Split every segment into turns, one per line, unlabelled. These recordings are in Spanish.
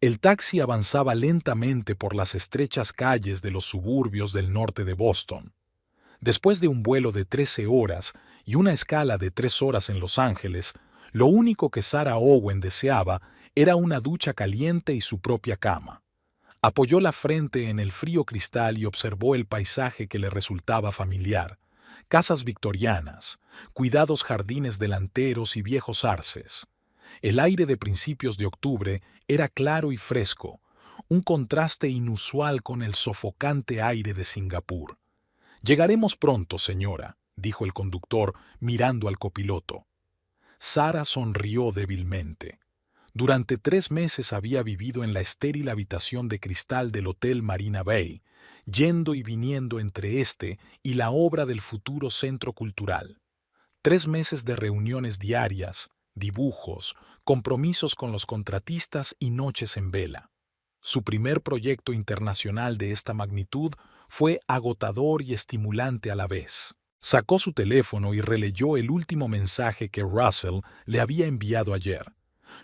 El taxi avanzaba lentamente por las estrechas calles de los suburbios del norte de Boston. Después de un vuelo de 13 horas y una escala de 3 horas en Los Ángeles, lo único que Sarah Owen deseaba era una ducha caliente y su propia cama. Apoyó la frente en el frío cristal y observó el paisaje que le resultaba familiar. Casas victorianas, cuidados jardines delanteros y viejos arces. El aire de principios de octubre era claro y fresco, un contraste inusual con el sofocante aire de Singapur. «Llegaremos pronto, señora», dijo el conductor, mirando al copiloto. Sarah sonrió débilmente. Durante 3 meses había vivido en la estéril habitación de cristal del Hotel Marina Bay, yendo y viniendo entre este y la obra del futuro centro cultural. 3 meses de reuniones diarias, dibujos, compromisos con los contratistas y noches en vela. Su primer proyecto internacional de esta magnitud fue agotador y estimulante a la vez. Sacó su teléfono y releyó el último mensaje que Russell le había enviado ayer.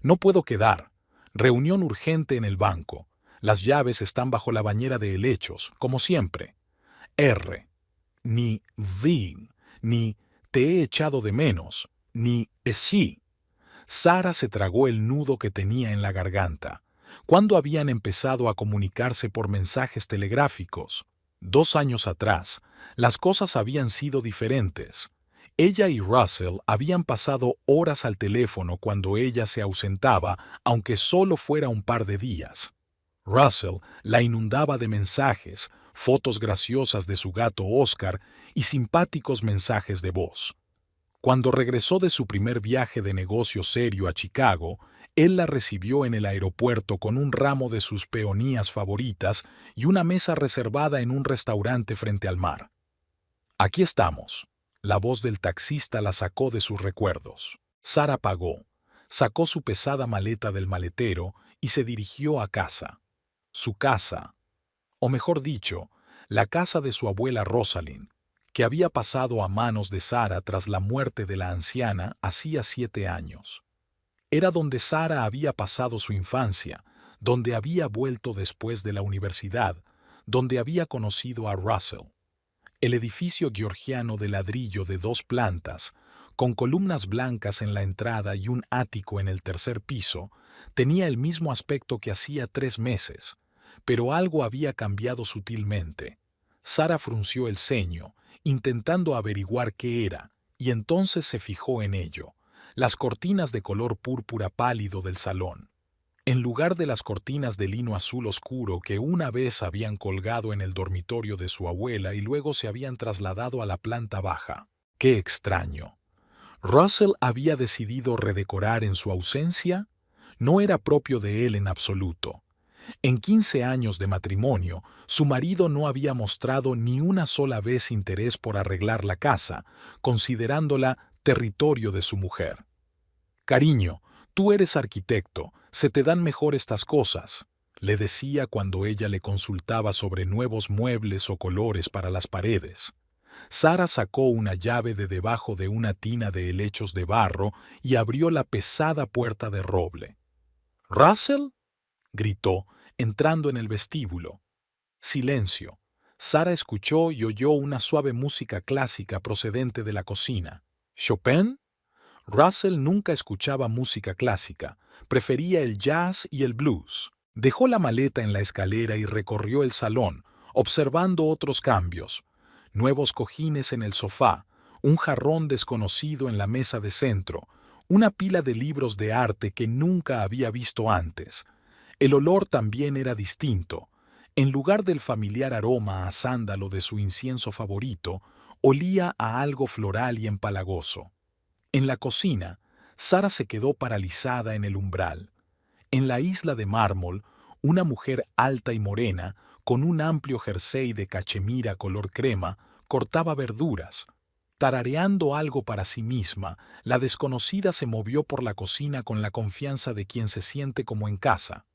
«No puedo quedar. Reunión urgente en el banco. Las llaves están bajo la bañera de helechos, como siempre. R. Ni V. Ni te he echado de menos. Ni sí». Sarah se tragó el nudo que tenía en la garganta. ¿Cuándo habían empezado a comunicarse por mensajes telegráficos? 2 años atrás, las cosas habían sido diferentes. Ella y Russell habían pasado horas al teléfono cuando ella se ausentaba, aunque solo fuera un par de días. Russell la inundaba de mensajes, fotos graciosas de su gato Oscar y simpáticos mensajes de voz. Cuando regresó de su primer viaje de negocio serio a Chicago, él la recibió en el aeropuerto con un ramo de sus peonías favoritas y una mesa reservada en un restaurante frente al mar. «Aquí estamos». La voz del taxista la sacó de sus recuerdos. Sarah pagó, sacó su pesada maleta del maletero y se dirigió a casa. Su casa, o mejor dicho, la casa de su abuela Rosalind, que había pasado a manos de Sarah tras la muerte de la anciana hacía 7 años. Era donde Sarah había pasado su infancia, donde había vuelto después de la universidad, donde había conocido a Russell. El edificio georgiano de ladrillo de 2 plantas, con columnas blancas en la entrada y un ático en el tercer piso, tenía el mismo aspecto que hacía 3 meses, pero algo había cambiado sutilmente. Sarah frunció el ceño, intentando averiguar qué era, y entonces se fijó en ello: las cortinas de color púrpura pálido del salón. En lugar de las cortinas de lino azul oscuro que una vez habían colgado en el dormitorio de su abuela y luego se habían trasladado a la planta baja. ¡Qué extraño! ¿Russell había decidido redecorar en su ausencia? No era propio de él en absoluto. En 15 años de matrimonio, su marido no había mostrado ni una sola vez interés por arreglar la casa, considerándola territorio de su mujer. «Cariño, tú eres arquitecto, se te dan mejor estas cosas», le decía cuando ella le consultaba sobre nuevos muebles o colores para las paredes. Sarah sacó una llave de debajo de una tina de helechos de barro y abrió la pesada puerta de roble. «¿Russell?», gritó, entrando en el vestíbulo. Silencio. Sarah escuchó y oyó una suave música clásica procedente de la cocina. «¿Chopin?». Russell nunca escuchaba música clásica, prefería el jazz y el blues. Dejó la maleta en la escalera y recorrió el salón, observando otros cambios. Nuevos cojines en el sofá, un jarrón desconocido en la mesa de centro, una pila de libros de arte que nunca había visto antes. El olor también era distinto. En lugar del familiar aroma a sándalo de su incienso favorito, olía a algo floral y empalagoso. En la cocina, Sarah se quedó paralizada en el umbral. En la isla de mármol, una mujer alta y morena, con un amplio jersey de cachemira color crema, cortaba verduras. Tarareando algo para sí misma, la desconocida se movió por la cocina con la confianza de quien se siente como en casa.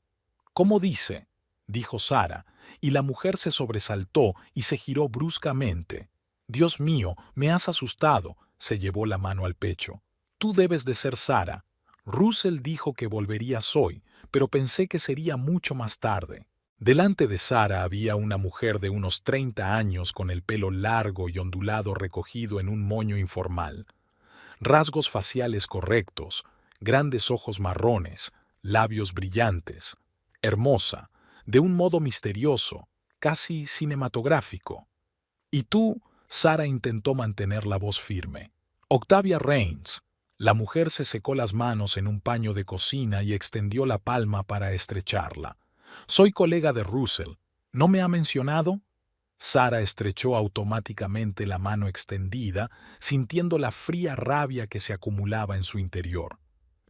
«¿Cómo dice?», dijo Sarah, y la mujer se sobresaltó y se giró bruscamente. «Dios mío, me has asustado», se llevó la mano al pecho. «Tú debes de ser Sarah. Russell dijo que volverías hoy, pero pensé que sería mucho más tarde. Delante de Sara había una mujer de unos 30 años con el pelo largo y ondulado recogido en un moño informal, rasgos faciales correctos, grandes ojos marrones, labios brillantes, hermosa, de un modo misterioso, casi cinematográfico. Y tú, Sara intentó mantener la voz firme. Octavia Reigns. La mujer se secó las manos en un paño de cocina y extendió la palma para estrecharla. Soy colega de Russell. ¿No me ha mencionado? Sara estrechó automáticamente la mano extendida, sintiendo la fría rabia que se acumulaba en su interior.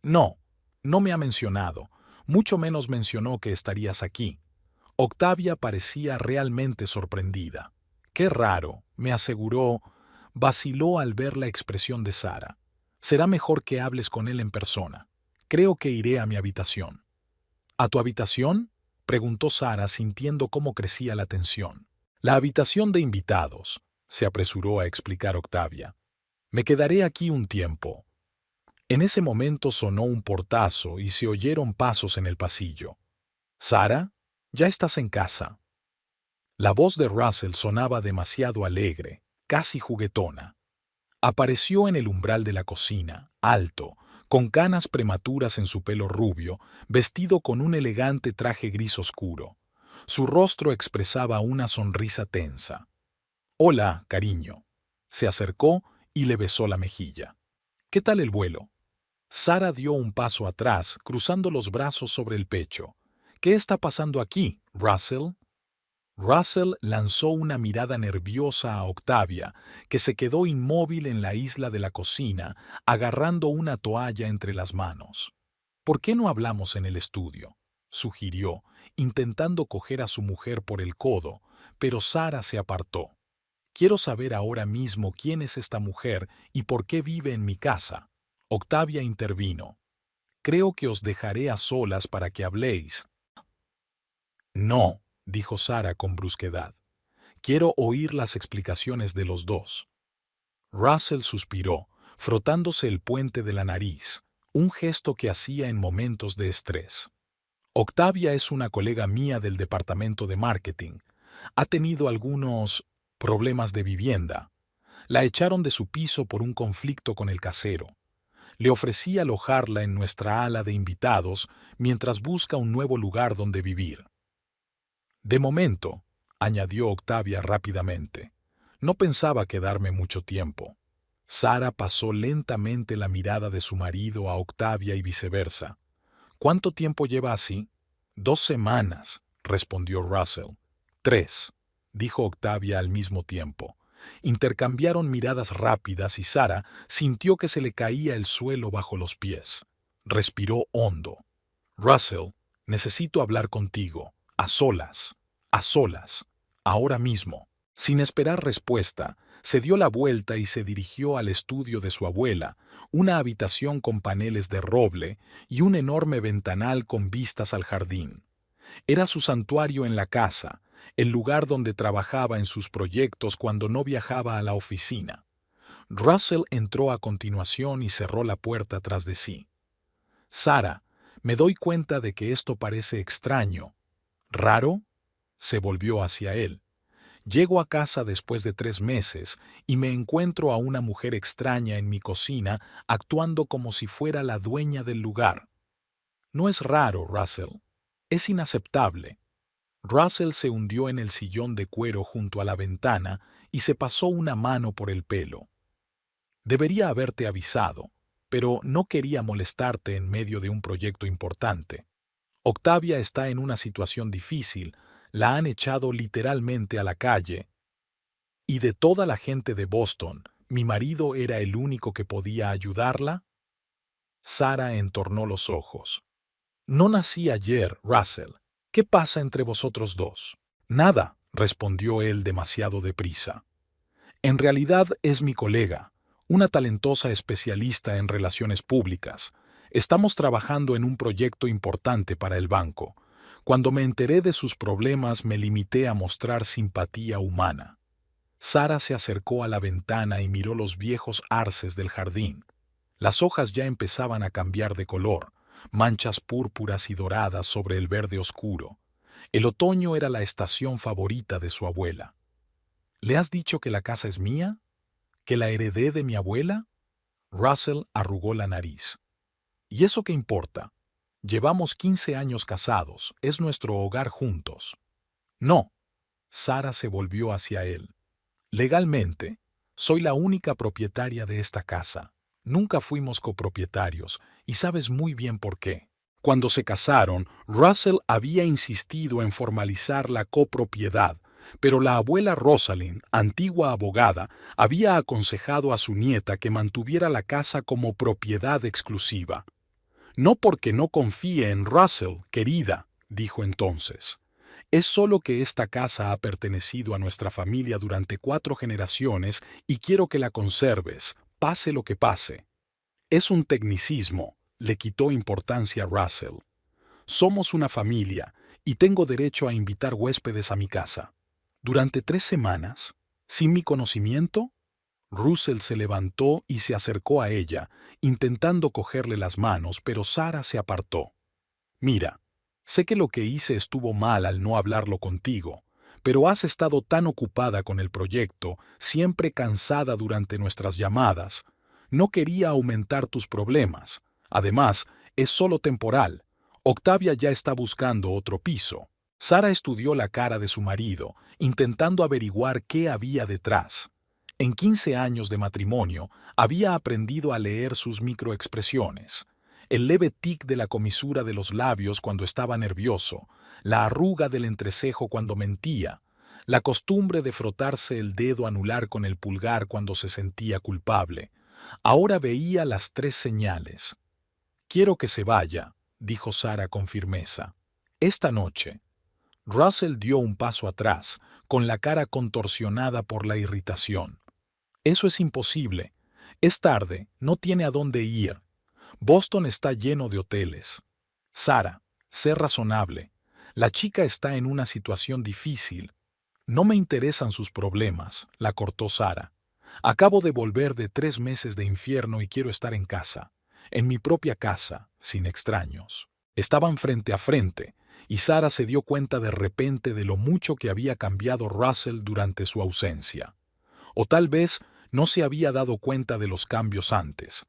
No, no me ha mencionado. Mucho menos mencionó que estarías aquí. Octavia parecía realmente sorprendida. Qué raro, me aseguró. Vaciló al ver la expresión de Sara. Será mejor que hables con él en persona. Creo que iré a mi habitación. ¿A tu habitación?, preguntó Sara sintiendo cómo crecía la tensión. La habitación de invitados, se apresuró a explicar Octavia. Me quedaré aquí un tiempo. En ese momento sonó un portazo y se oyeron pasos en el pasillo. Sara, ya estás en casa. La voz de Russell sonaba demasiado alegre, casi juguetona. Apareció en el umbral de la cocina, alto, con canas prematuras en su pelo rubio, vestido con un elegante traje gris oscuro. Su rostro expresaba una sonrisa tensa. «Hola, cariño». Se acercó y le besó la mejilla. «¿Qué tal el vuelo?» Sara dio un paso atrás, cruzando los brazos sobre el pecho. «¿Qué está pasando aquí, Russell?» Russell lanzó una mirada nerviosa a Octavia, que se quedó inmóvil en la isla de la cocina, agarrando una toalla entre las manos. «¿Por qué no hablamos en el estudio?», sugirió, intentando coger a su mujer por el codo, pero Sara se apartó. «Quiero saber ahora mismo quién es esta mujer y por qué vive en mi casa». Octavia intervino. «Creo que os dejaré a solas para que habléis». «No», dijo Sara con brusquedad. «Quiero oír las explicaciones de los dos». Russell suspiró, frotándose el puente de la nariz, un gesto que hacía en momentos de estrés. «Octavia es una colega mía del departamento de marketing. Ha tenido algunos problemas de vivienda. La echaron de su piso por un conflicto con el casero. Le ofrecí alojarla en nuestra ala de invitados mientras busca un nuevo lugar donde vivir». «De momento», añadió Octavia rápidamente, «no pensaba quedarme mucho tiempo». Sara pasó lentamente la mirada de su marido a Octavia y viceversa. «¿Cuánto tiempo lleva así?» «2 semanas», respondió Russell. «3», dijo Octavia al mismo tiempo. Intercambiaron miradas rápidas y Sara sintió que se le caía el suelo bajo los pies. Respiró hondo. «Russell, necesito hablar contigo. A solas, ahora mismo». Sin esperar respuesta, se dio la vuelta y se dirigió al estudio de su abuela, una habitación con paneles de roble y un enorme ventanal con vistas al jardín. Era su santuario en la casa, el lugar donde trabajaba en sus proyectos cuando no viajaba a la oficina. Russell entró a continuación y cerró la puerta tras de sí. «Sara, me doy cuenta de que esto parece extraño. ¿Raro?», se volvió hacia él. «Llego a casa después de 3 meses y me encuentro a una mujer extraña en mi cocina actuando como si fuera la dueña del lugar. No es raro, Russell. Es inaceptable». Russell se hundió en el sillón de cuero junto a la ventana y se pasó una mano por el pelo. «Debería haberte avisado, pero no quería molestarte en medio de un proyecto importante. Octavia está en una situación difícil, la han echado literalmente a la calle. Y de toda la gente de Boston, ¿mi marido era el único que podía ayudarla?». Sara entornó los ojos. «No nací ayer, Russell. ¿Qué pasa entre vosotros dos?». «Nada», respondió él demasiado deprisa. «En realidad es mi colega, una talentosa especialista en relaciones públicas. Estamos trabajando en un proyecto importante para el banco. Cuando me enteré de sus problemas me limité a mostrar simpatía humana». Sara se acercó a la ventana y miró los viejos arces del jardín. Las hojas ya empezaban a cambiar de color, manchas púrpuras y doradas sobre el verde oscuro. El otoño era la estación favorita de su abuela. ¿Le has dicho que la casa es mía? ¿Que la heredé de mi abuela? Russell arrugó la nariz. ¿Y eso qué importa? Llevamos 15 años casados, es nuestro hogar juntos. No. Sara se volvió hacia él. Legalmente, soy la única propietaria de esta casa. Nunca fuimos copropietarios, y sabes muy bien por qué. Cuando se casaron, Russell había insistido en formalizar la copropiedad, pero la abuela Rosalind, antigua abogada, había aconsejado a su nieta que mantuviera la casa como propiedad exclusiva. No porque no confíe en Russell, querida, dijo entonces. Es solo que esta casa ha pertenecido a nuestra familia durante 4 generaciones y quiero que la conserves, pase lo que pase. Es un tecnicismo, le quitó importancia Russell. Somos una familia y tengo derecho a invitar huéspedes a mi casa. ¿Durante 3 semanas? ¿Sin mi conocimiento? Russell se levantó y se acercó a ella, intentando cogerle las manos, pero Sara se apartó. Mira, sé que lo que hice estuvo mal al no hablarlo contigo, pero has estado tan ocupada con el proyecto, siempre cansada durante nuestras llamadas. No quería aumentar tus problemas. Además, es solo temporal. Octavia ya está buscando otro piso. Sara estudió la cara de su marido, intentando averiguar qué había detrás. En 15 años de matrimonio, había aprendido a leer sus microexpresiones. El leve tic de la comisura de los labios cuando estaba nervioso, la arruga del entrecejo cuando mentía, la costumbre de frotarse el dedo anular con el pulgar cuando se sentía culpable. Ahora veía las 3 señales. «Quiero que se vaya», dijo Sara con firmeza. «Esta noche». Russell dio un paso atrás, con la cara contorsionada por la irritación. «Eso es imposible. Es tarde, no tiene a dónde ir. Boston está lleno de hoteles. Sara, sé razonable. La chica está en una situación difícil. No me interesan sus problemas», la cortó Sara. «Acabo de volver de 3 meses de infierno y quiero estar en casa. En mi propia casa, sin extraños». Estaban frente a frente, y Sara se dio cuenta de repente de lo mucho que había cambiado Russell durante su ausencia. O tal vez no se había dado cuenta de los cambios antes.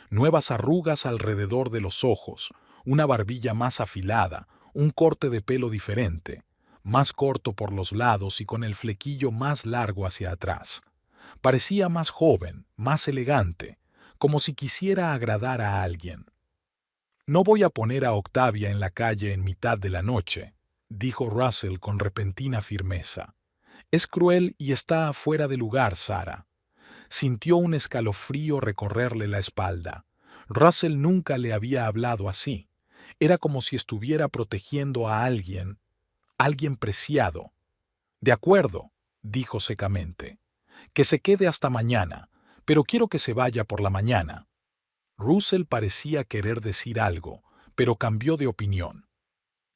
Nuevas arrugas alrededor de los ojos, una barbilla más afilada, un corte de pelo diferente, más corto por los lados y con el flequillo más largo hacia atrás. Parecía más joven, más elegante, como si quisiera agradar a alguien. «No voy a poner a Octavia en la calle en mitad de la noche», dijo Russell con repentina firmeza. «Es cruel y está fuera de lugar, Sara». Sintió un escalofrío recorrerle la espalda. Russell nunca le había hablado así. Era como si estuviera protegiendo a alguien preciado. «De acuerdo», dijo secamente. «Que se quede hasta mañana, pero quiero que se vaya por la mañana». Russell parecía querer decir algo, pero cambió de opinión.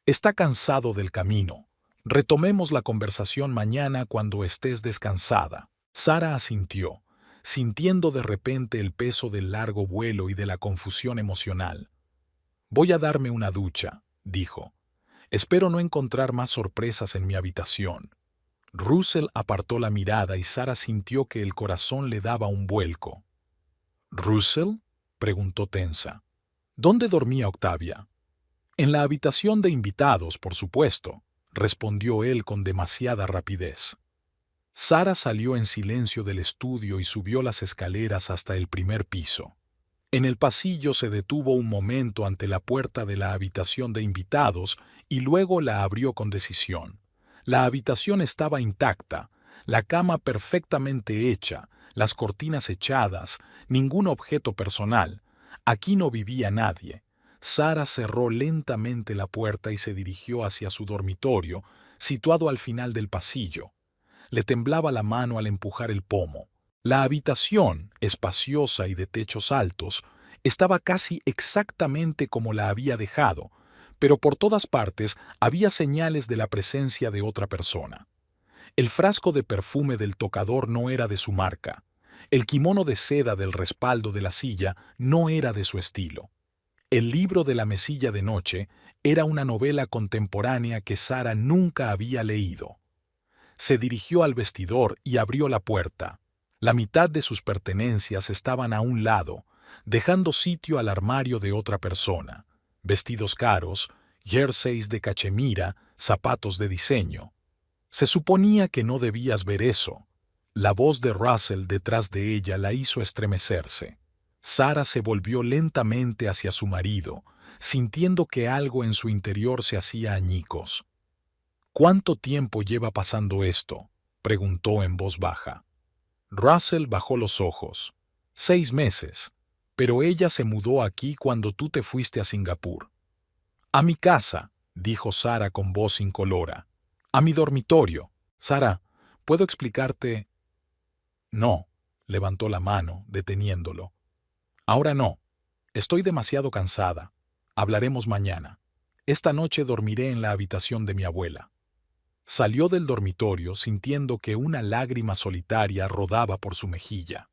«Está cansado del camino. Retomemos la conversación mañana cuando estés descansada». Sara asintió, sintiendo de repente el peso del largo vuelo y de la confusión emocional. «Voy a darme una ducha», dijo. «Espero no encontrar más sorpresas en mi habitación». Russell apartó la mirada y Sara sintió que el corazón le daba un vuelco. «¿Russell?», preguntó tensa. «¿Dónde dormía Octavia?» «En la habitación de invitados, por supuesto», respondió él con demasiada rapidez. Sara salió en silencio del estudio y subió las escaleras hasta el primer piso. En el pasillo se detuvo un momento ante la puerta de la habitación de invitados y luego la abrió con decisión. La habitación estaba intacta, la cama perfectamente hecha, las cortinas echadas, ningún objeto personal. Aquí no vivía nadie. Sara cerró lentamente la puerta y se dirigió hacia su dormitorio, situado al final del pasillo. Le temblaba la mano al empujar el pomo. La habitación, espaciosa y de techos altos, estaba casi exactamente como la había dejado, pero por todas partes había señales de la presencia de otra persona. El frasco de perfume del tocador no era de su marca. El kimono de seda del respaldo de la silla no era de su estilo. El libro de la mesilla de noche era una novela contemporánea que Sara nunca había leído. Se dirigió al vestidor y abrió la puerta. La mitad de sus pertenencias estaban a un lado, dejando sitio al armario de otra persona. Vestidos caros, jerseys de cachemira, zapatos de diseño. Se suponía que no debías ver eso. La voz de Russell detrás de ella la hizo estremecerse. Sara se volvió lentamente hacia su marido, sintiendo que algo en su interior se hacía añicos. «¿Cuánto tiempo lleva pasando esto?», preguntó en voz baja. Russell bajó los ojos. 6 meses. Pero ella se mudó aquí cuando tú te fuiste a Singapur. «A mi casa», dijo Sara con voz incolora. «A mi dormitorio. Sara, ¿puedo explicarte?» «No», levantó la mano, deteniéndolo. «Ahora no. Estoy demasiado cansada. Hablaremos mañana. Esta noche dormiré en la habitación de mi abuela». Salió del dormitorio sintiendo que una lágrima solitaria rodaba por su mejilla.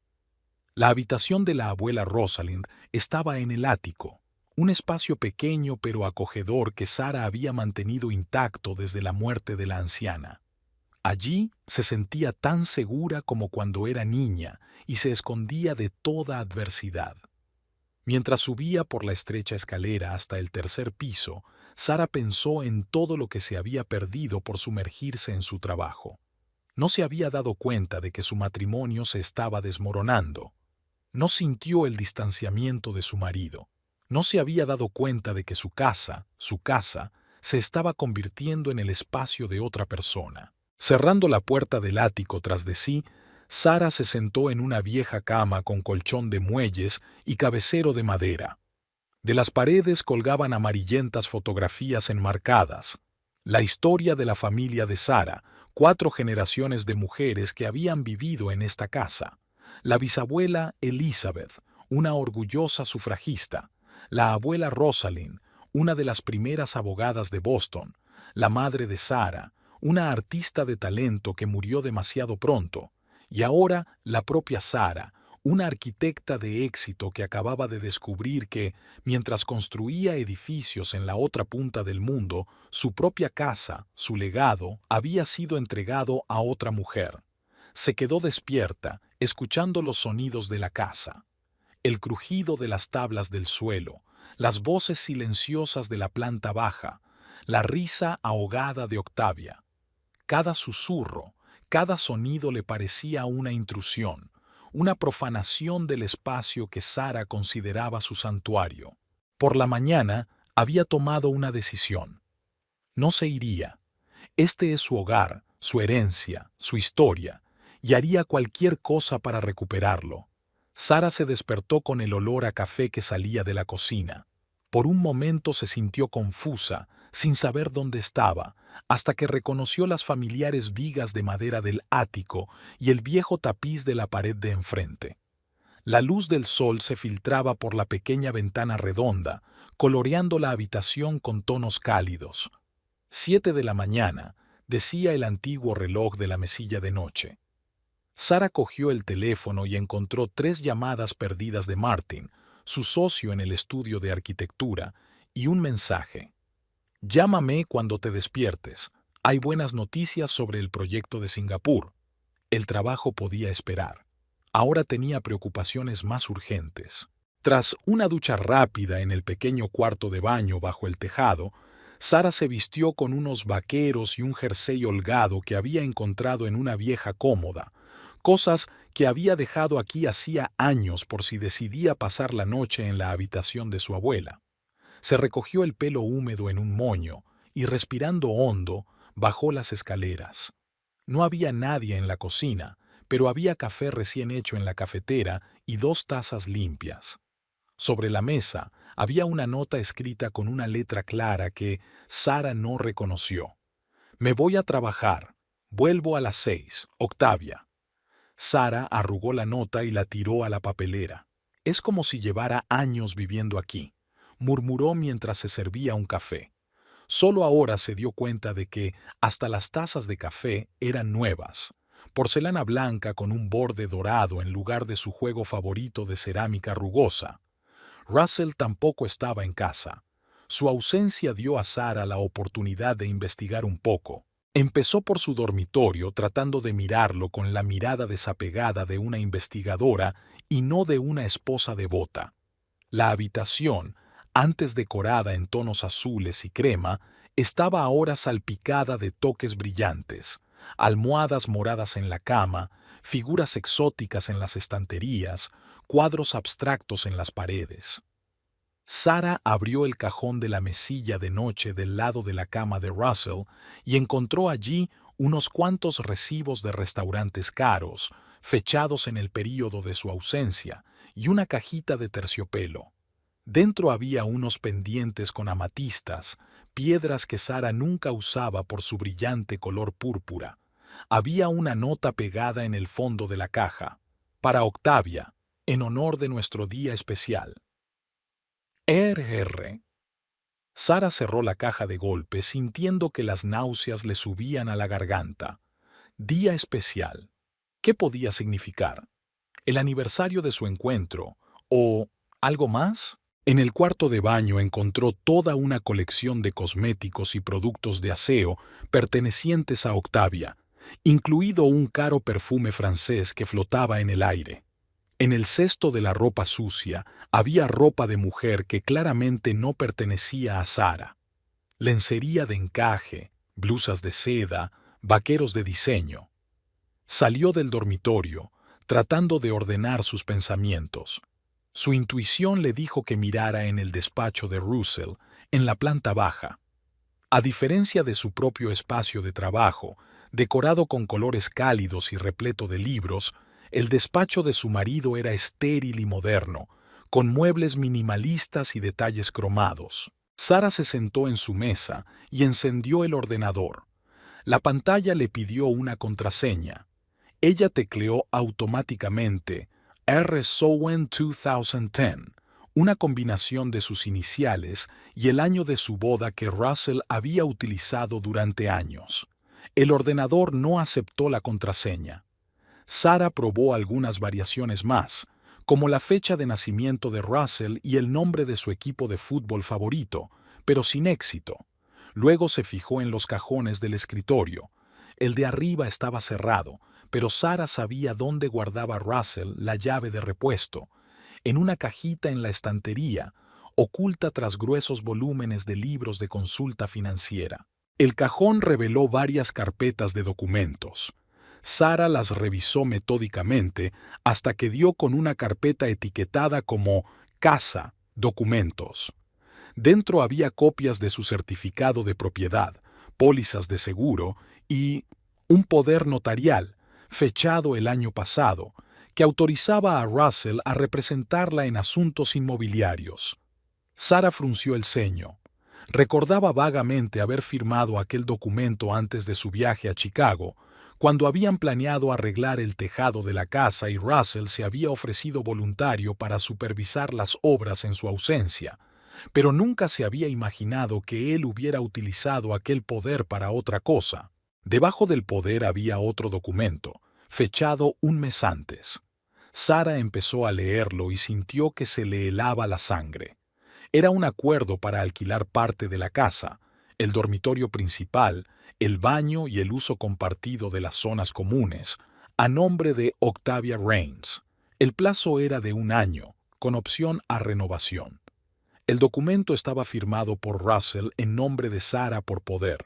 La habitación de la abuela Rosalind estaba en el ático, un espacio pequeño pero acogedor que Sara había mantenido intacto desde la muerte de la anciana. Allí se sentía tan segura como cuando era niña y se escondía de toda adversidad. Mientras subía por la estrecha escalera hasta el tercer piso, Sara pensó en todo lo que se había perdido por sumergirse en su trabajo. No se había dado cuenta de que su matrimonio se estaba desmoronando. No sintió el distanciamiento de su marido. No se había dado cuenta de que su casa, se estaba convirtiendo en el espacio de otra persona. Cerrando la puerta del ático tras de sí, Sara se sentó en una vieja cama con colchón de muelles y cabecero de madera. De las paredes colgaban amarillentas fotografías enmarcadas. La historia de la familia de Sara, 4 generaciones de mujeres que habían vivido en esta casa. La bisabuela Elizabeth, una orgullosa sufragista. La abuela Rosalind, una de las primeras abogadas de Boston. La madre de Sara, una artista de talento que murió demasiado pronto. Y ahora la propia Sara, una arquitecta de éxito que acababa de descubrir que, mientras construía edificios en la otra punta del mundo, su propia casa, su legado, había sido entregado a otra mujer. Se quedó despierta, escuchando los sonidos de la casa. El crujido de las tablas del suelo, las voces silenciosas de la planta baja, la risa ahogada de Octavia. Cada susurro, cada sonido le parecía una intrusión, una profanación del espacio que Sara consideraba su santuario. Por la mañana había tomado una decisión. No se iría. Este es su hogar, su herencia, su historia, y haría cualquier cosa para recuperarlo. Sara se despertó con el olor a café que salía de la cocina. Por un momento se sintió confusa, sin saber dónde estaba, hasta que reconoció las familiares vigas de madera del ático y el viejo tapiz de la pared de enfrente. La luz del sol se filtraba por la pequeña ventana redonda, coloreando la habitación con tonos cálidos. 7 de la mañana, decía el antiguo reloj de la mesilla de noche. Sara cogió el teléfono y encontró 3 llamadas perdidas de Martin, su socio en el estudio de arquitectura, y un mensaje. «Llámame cuando te despiertes. Hay buenas noticias sobre el proyecto de Singapur». El trabajo podía esperar. Ahora tenía preocupaciones más urgentes. Tras una ducha rápida en el pequeño cuarto de baño bajo el tejado, Sara se vistió con unos vaqueros y un jersey holgado que había encontrado en una vieja cómoda, cosas que había dejado aquí hacía años por si decidía pasar la noche en la habitación de su abuela. Se recogió el pelo húmedo en un moño y, respirando hondo, bajó las escaleras. No había nadie en la cocina, pero había café recién hecho en la cafetera y 2 tazas limpias. Sobre la mesa había una nota escrita con una letra clara que Sara no reconoció. «Me voy a trabajar. Vuelvo a las 6. Octavia». Sara arrugó la nota y la tiró a la papelera. «Es como si llevara años viviendo aquí», murmuró mientras se servía un café. Solo ahora se dio cuenta de que hasta las tazas de café eran nuevas. Porcelana blanca con un borde dorado en lugar de su juego favorito de cerámica rugosa. Russell tampoco estaba en casa. Su ausencia dio a Sarah la oportunidad de investigar un poco. Empezó por su dormitorio tratando de mirarlo con la mirada desapegada de una investigadora y no de una esposa devota. La habitación, antes decorada en tonos azules y crema, estaba ahora salpicada de toques brillantes, almohadas moradas en la cama, figuras exóticas en las estanterías, cuadros abstractos en las paredes. Sarah abrió el cajón de la mesilla de noche del lado de la cama de Russell y encontró allí unos cuantos recibos de restaurantes caros, fechados en el período de su ausencia, y una cajita de terciopelo. Dentro había unos pendientes con amatistas, piedras que Sarah nunca usaba por su brillante color púrpura. Había una nota pegada en el fondo de la caja. Para Octavia, en honor de nuestro día especial. R. Sarah cerró la caja de golpe sintiendo que las náuseas le subían a la garganta. Día especial. ¿Qué podía significar? ¿El aniversario de su encuentro? ¿O algo más? En el cuarto de baño encontró toda una colección de cosméticos y productos de aseo pertenecientes a Octavia, incluido un caro perfume francés que flotaba en el aire. En el cesto de la ropa sucia había ropa de mujer que claramente no pertenecía a Sarah. Lencería de encaje, blusas de seda, vaqueros de diseño. Salió del dormitorio, tratando de ordenar sus pensamientos. Su intuición le dijo que mirara en el despacho de Russell, en la planta baja. A diferencia de su propio espacio de trabajo, decorado con colores cálidos y repleto de libros, el despacho de su marido era estéril y moderno, con muebles minimalistas y detalles cromados. Sarah se sentó en su mesa y encendió el ordenador. La pantalla le pidió una contraseña. Ella tecleó automáticamente RSowen 2010, una combinación de sus iniciales y el año de su boda que Russell había utilizado durante años. El ordenador no aceptó la contraseña. Sarah probó algunas variaciones más, como la fecha de nacimiento de Russell y el nombre de su equipo de fútbol favorito, pero sin éxito. Luego se fijó en los cajones del escritorio. El de arriba estaba cerrado, pero Sarah sabía dónde guardaba Russell la llave de repuesto, en una cajita en la estantería, oculta tras gruesos volúmenes de libros de consulta financiera. El cajón reveló varias carpetas de documentos. Sarah las revisó metódicamente hasta que dio con una carpeta etiquetada como Casa, Documentos. Dentro había copias de su certificado de propiedad, pólizas de seguro y un poder notarial, fechado el año pasado, que autorizaba a Russell a representarla en asuntos inmobiliarios. Sarah frunció el ceño. Recordaba vagamente haber firmado aquel documento antes de su viaje a Chicago, cuando habían planeado arreglar el tejado de la casa y Russell se había ofrecido voluntario para supervisar las obras en su ausencia, pero nunca se había imaginado que él hubiera utilizado aquel poder para otra cosa. Debajo del poder había otro documento, fechado un mes antes. Sarah empezó a leerlo y sintió que se le helaba la sangre. Era un acuerdo para alquilar parte de la casa, el dormitorio principal, el baño y el uso compartido de las zonas comunes, a nombre de Octavia Raines. El plazo era de 1 año, con opción a renovación. El documento estaba firmado por Russell en nombre de Sarah por poder.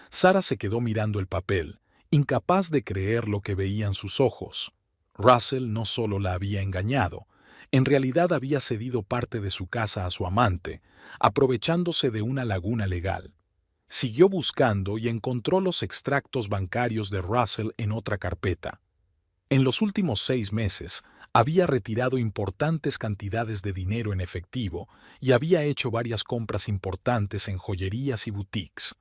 Sarah se quedó mirando el papel, incapaz de creer lo que veían sus ojos. Russell no solo la había engañado, en realidad había cedido parte de su casa a su amante, aprovechándose de una laguna legal. Siguió buscando y encontró los extractos bancarios de Russell en otra carpeta. En los últimos 6 meses, había retirado importantes cantidades de dinero en efectivo y había hecho varias compras importantes en joyerías y boutiques.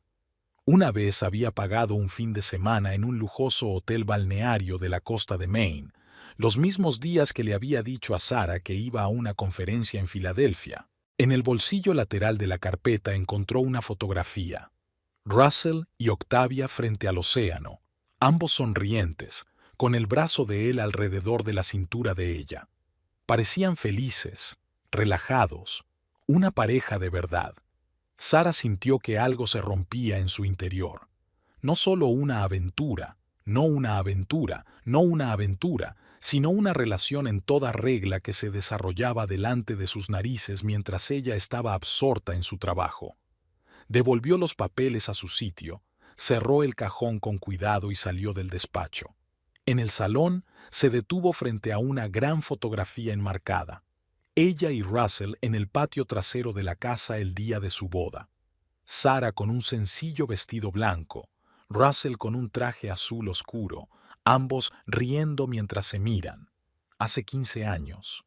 Una vez había pagado un fin de semana en un lujoso hotel balneario de la costa de Maine, los mismos días que le había dicho a Sarah que iba a una conferencia en Filadelfia. En el bolsillo lateral de la carpeta encontró una fotografía. Russell y Octavia frente al océano, ambos sonrientes, con el brazo de él alrededor de la cintura de ella. Parecían felices, relajados, una pareja de verdad. Sara sintió que algo se rompía en su interior. No solo una aventura, no una aventura, no una aventura, sino una relación en toda regla que se desarrollaba delante de sus narices mientras ella estaba absorta en su trabajo. Devolvió los papeles a su sitio, cerró el cajón con cuidado y salió del despacho. En el salón se detuvo frente a una gran fotografía enmarcada. Ella y Russell en el patio trasero de la casa el día de su boda. Sara con un sencillo vestido blanco, Russell con un traje azul oscuro, ambos riendo mientras se miran. Hace 15 años.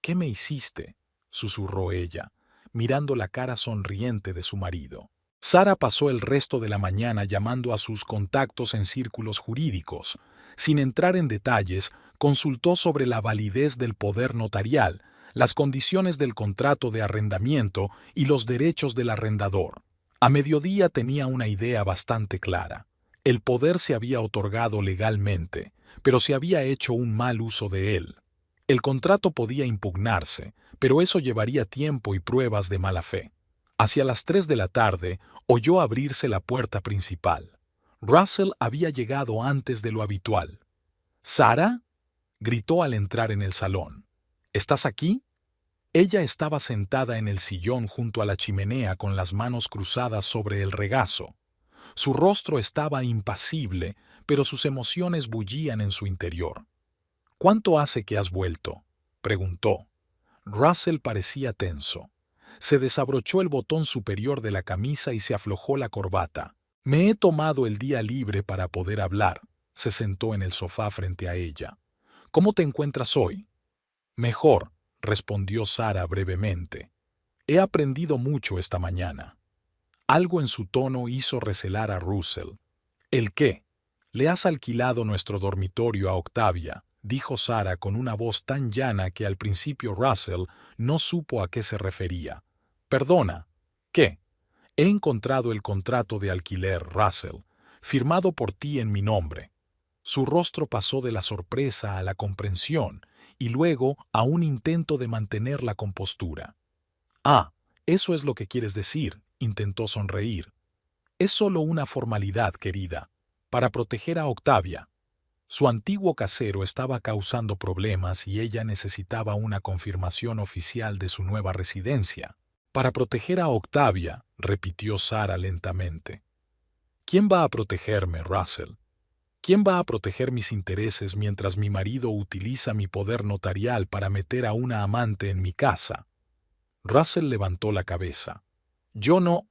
¿Qué me hiciste?, susurró ella, mirando la cara sonriente de su marido. Sara pasó el resto de la mañana llamando a sus contactos en círculos jurídicos. Sin entrar en detalles, consultó sobre la validez del poder notarial, las condiciones del contrato de arrendamiento y los derechos del arrendador. A mediodía tenía una idea bastante clara. El poder se había otorgado legalmente, pero se había hecho un mal uso de él. El contrato podía impugnarse, pero eso llevaría tiempo y pruebas de mala fe. Hacia las 3 de la tarde, oyó abrirse la puerta principal. Russell había llegado antes de lo habitual. «¿Sara?», gritó al entrar en el salón. «¿Estás aquí?». Ella estaba sentada en el sillón junto a la chimenea con las manos cruzadas sobre el regazo. Su rostro estaba impasible, pero sus emociones bullían en su interior. «¿Cuánto hace que has vuelto?», preguntó. Russell parecía tenso. Se desabrochó el botón superior de la camisa y se aflojó la corbata. «Me he tomado el día libre para poder hablar», se sentó en el sofá frente a ella. «¿Cómo te encuentras hoy?». «Mejor», respondió Sara brevemente. «He aprendido mucho esta mañana». Algo en su tono hizo recelar a Russell. «¿El qué?». «Le has alquilado nuestro dormitorio a Octavia», dijo Sara con una voz tan llana que al principio Russell no supo a qué se refería. «Perdona, ¿qué?». «He encontrado el contrato de alquiler, Russell, firmado por ti en mi nombre». Su rostro pasó de la sorpresa a la comprensión y luego a un intento de mantener la compostura. «Ah, eso es lo que quieres decir», intentó sonreír. «Es solo una formalidad, querida, para proteger a Octavia». Su antiguo casero estaba causando problemas y ella necesitaba una confirmación oficial de su nueva residencia. «Para proteger a Octavia», repitió Sara lentamente. «¿Quién va a protegerme, Russell? ¿Quién va a proteger mis intereses mientras mi marido utiliza mi poder notarial para meter a una amante en mi casa?» Russell levantó la cabeza. «Yo no...».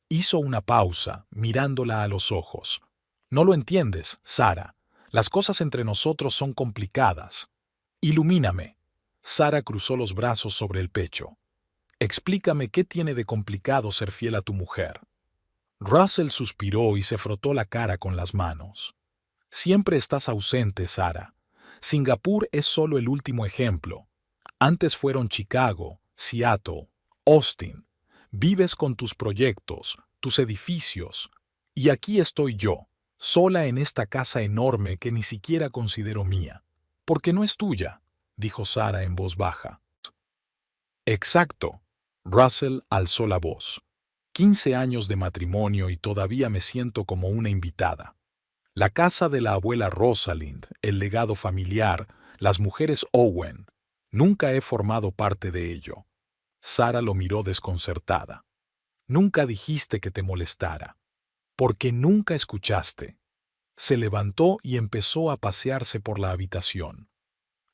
Hizo una pausa, mirándola a los ojos. «No lo entiendes, Sara. Las cosas entre nosotros son complicadas. Ilumíname». Sara cruzó los brazos sobre el pecho. «Explícame qué tiene de complicado ser fiel a tu mujer». Russell suspiró y se frotó la cara con las manos. «Siempre estás ausente, Sara. Singapur es solo el último ejemplo. Antes fueron Chicago, Seattle, Austin. Vives con tus proyectos, tus edificios. Y aquí estoy yo, sola en esta casa enorme que ni siquiera considero mía. Porque no es tuya», dijo Sara en voz baja. «Exacto». Russell alzó la voz. 15 años de matrimonio y todavía me siento como una invitada. La casa de la abuela Rosalind, el legado familiar, las mujeres Owen. Nunca he formado parte de ello». Sara lo miró desconcertada. «Nunca dijiste que te molestara. Porque nunca escuchaste». Se levantó y empezó a pasearse por la habitación.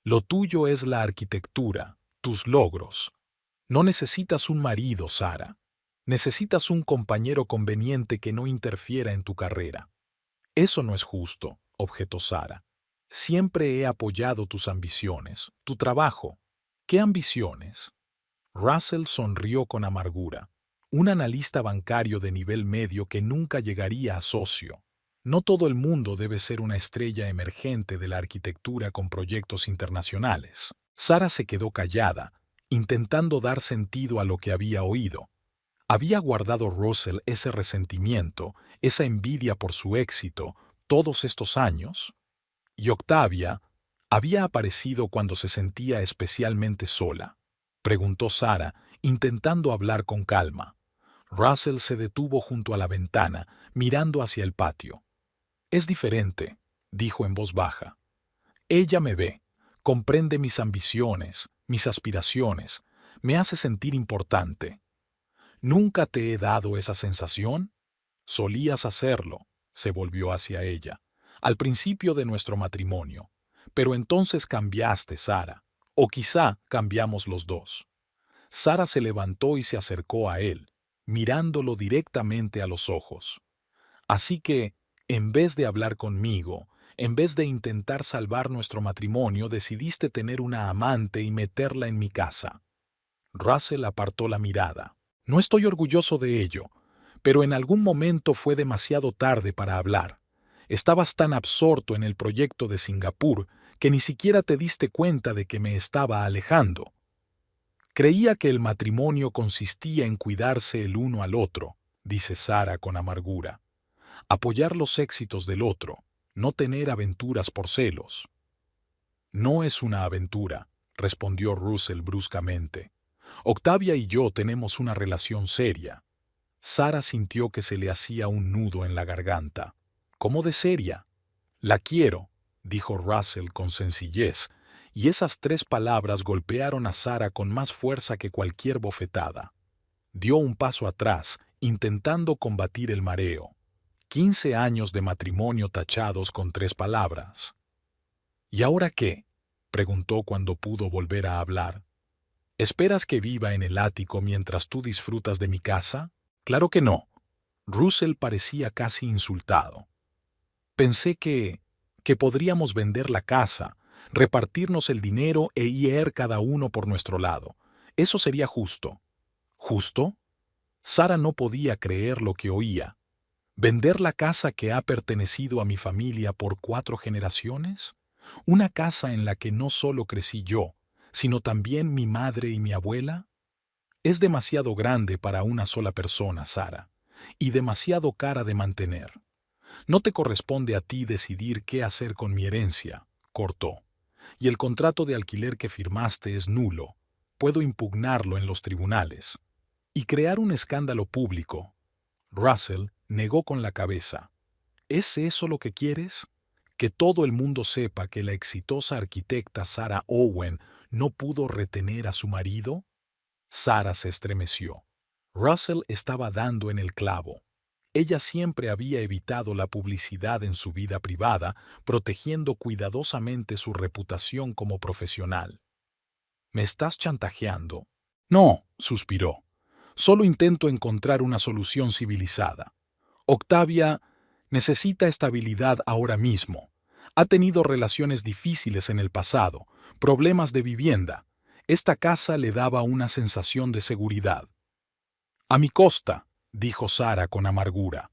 «Lo tuyo es la arquitectura, tus logros. No necesitas un marido, Sara. Necesitas un compañero conveniente que no interfiera en tu carrera». «Eso no es justo», objetó Sara. «Siempre he apoyado tus ambiciones, tu trabajo». «¿Qué ambiciones?». Russell sonrió con amargura. Un analista bancario de nivel medio que nunca llegaría a socio. No todo el mundo debe ser una estrella emergente de la arquitectura con proyectos internacionales. Sara se quedó callada, intentando dar sentido a lo que había oído. ¿Había guardado Russell ese resentimiento, esa envidia por su éxito, todos estos años? Y Octavia había aparecido cuando se sentía especialmente sola. preguntó Sara, intentando hablar con calma. Russell se detuvo junto a la ventana, mirando hacia el patio. «Es diferente», dijo en voz baja. «Ella me ve, comprende mis ambiciones, mis aspiraciones, me hace sentir importante. ¿Nunca te he dado esa sensación?» «Solías hacerlo», se volvió hacia ella, «al principio de nuestro matrimonio. Pero entonces cambiaste, Sara. O quizá cambiamos los dos». Sara se levantó y se acercó a él, mirándolo directamente a los ojos. «Así que, en vez de hablar conmigo, en vez de intentar salvar nuestro matrimonio, decidiste tener una amante y meterla en mi casa». Russell apartó la mirada. «No estoy orgulloso de ello, pero en algún momento fue demasiado tarde para hablar. Estabas tan absorto en el proyecto de Singapur que ni siquiera te diste cuenta de que me estaba alejando. Creía que el matrimonio consistía en cuidarse el uno al otro», dice Sara con amargura. «Apoyar los éxitos del otro, no tener aventuras por celos». «No es una aventura», respondió Russell bruscamente. «Octavia y yo tenemos una relación seria». Sara sintió que se le hacía un nudo en la garganta. «¿Cómo de seria?» «La quiero», dijo Russell con sencillez, y esas 3 palabras golpearon a Sara con más fuerza que cualquier bofetada. Dio un paso atrás, intentando combatir el mareo. 15 años de matrimonio tachados con 3 palabras. «¿Y ahora qué?», preguntó cuando pudo volver a hablar. «¿Esperas que viva en el ático mientras tú disfrutas de mi casa? Claro que no». Russell parecía casi insultado. «Pensé que podríamos vender la casa, repartirnos el dinero e ir cada uno por nuestro lado. Eso sería justo». ¿Justo? Sara no podía creer lo que oía. ¿Vender la casa que ha pertenecido a mi familia por 4 generaciones? ¿Una casa en la que no solo crecí yo, sino también mi madre y mi abuela? Es demasiado grande para una sola persona, Sara, y demasiado cara de mantener. No te corresponde a ti decidir qué hacer con mi herencia, cortó. Y el contrato de alquiler que firmaste es nulo. Puedo impugnarlo en los tribunales. Y crear un escándalo público. Russell negó con la cabeza. ¿Es eso lo que quieres? ¿Que todo el mundo sepa que la exitosa arquitecta Sara Owen no pudo retener a su marido? Sara se estremeció. Russell estaba dando en el clavo. Ella siempre había evitado la publicidad en su vida privada, protegiendo cuidadosamente su reputación como profesional. ¿Me estás chantajeando? No, suspiró. Solo intento encontrar una solución civilizada. Octavia necesita estabilidad ahora mismo. Ha tenido relaciones difíciles en el pasado, problemas de vivienda. Esta casa le daba una sensación de seguridad. «A mi costa», dijo Sara con amargura.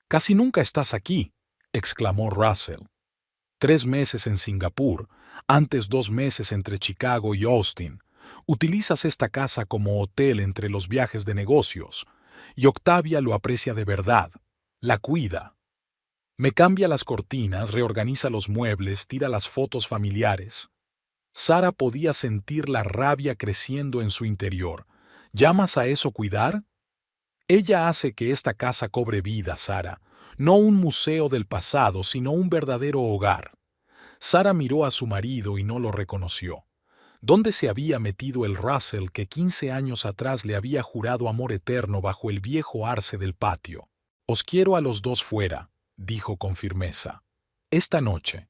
«Casi nunca estás aquí», exclamó Russell. 3 meses en Singapur, antes 2 meses entre Chicago y Austin. Utilizas esta casa como hotel entre los viajes de negocios, y Octavia lo aprecia de verdad, la cuida. Me cambia las cortinas, reorganiza los muebles, tira las fotos familiares. Sara podía sentir la rabia creciendo en su interior. ¿Llamas a eso cuidar? Ella hace que esta casa cobre vida, Sara, no un museo del pasado, sino un verdadero hogar. Sara miró a su marido y no lo reconoció. ¿Dónde se había metido el Russell que 15 años atrás le había jurado amor eterno bajo el viejo arce del patio? «Os quiero a los dos fuera», dijo con firmeza. «Esta noche».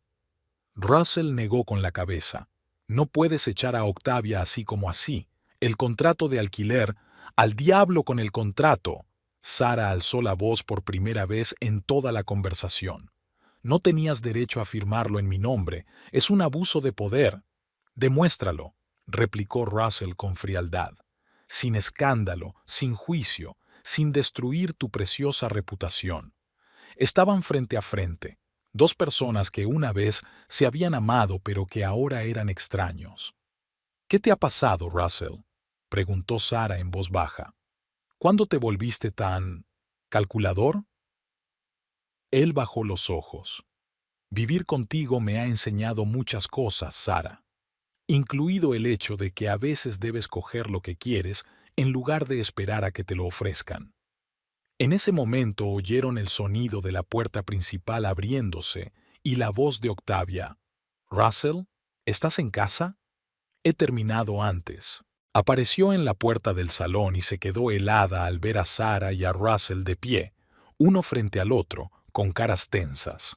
Russell negó con la cabeza. «No puedes echar a Octavia así como así. El contrato de alquiler, al diablo con el contrato». Sara alzó la voz por primera vez en toda la conversación. «No tenías derecho a firmarlo en mi nombre. Es un abuso de poder». «Demuéstralo», replicó Russell con frialdad. «Sin escándalo, sin juicio, sin destruir tu preciosa reputación». Estaban frente a frente, 2 personas que una vez se habían amado pero que ahora eran extraños. «¿Qué te ha pasado, Russell?», preguntó Sara en voz baja. «¿Cuándo te volviste tan calculador?». Él bajó los ojos. «Vivir contigo me ha enseñado muchas cosas, Sara». incluido el hecho de que a veces debes coger lo que quieres en lugar de esperar a que te lo ofrezcan. En ese momento oyeron el sonido de la puerta principal abriéndose y la voz de Octavia. «Russell, ¿estás en casa? He terminado antes». Apareció en la puerta del salón y se quedó helada al ver a Sarah y a Russell de pie, uno frente al otro, con caras tensas.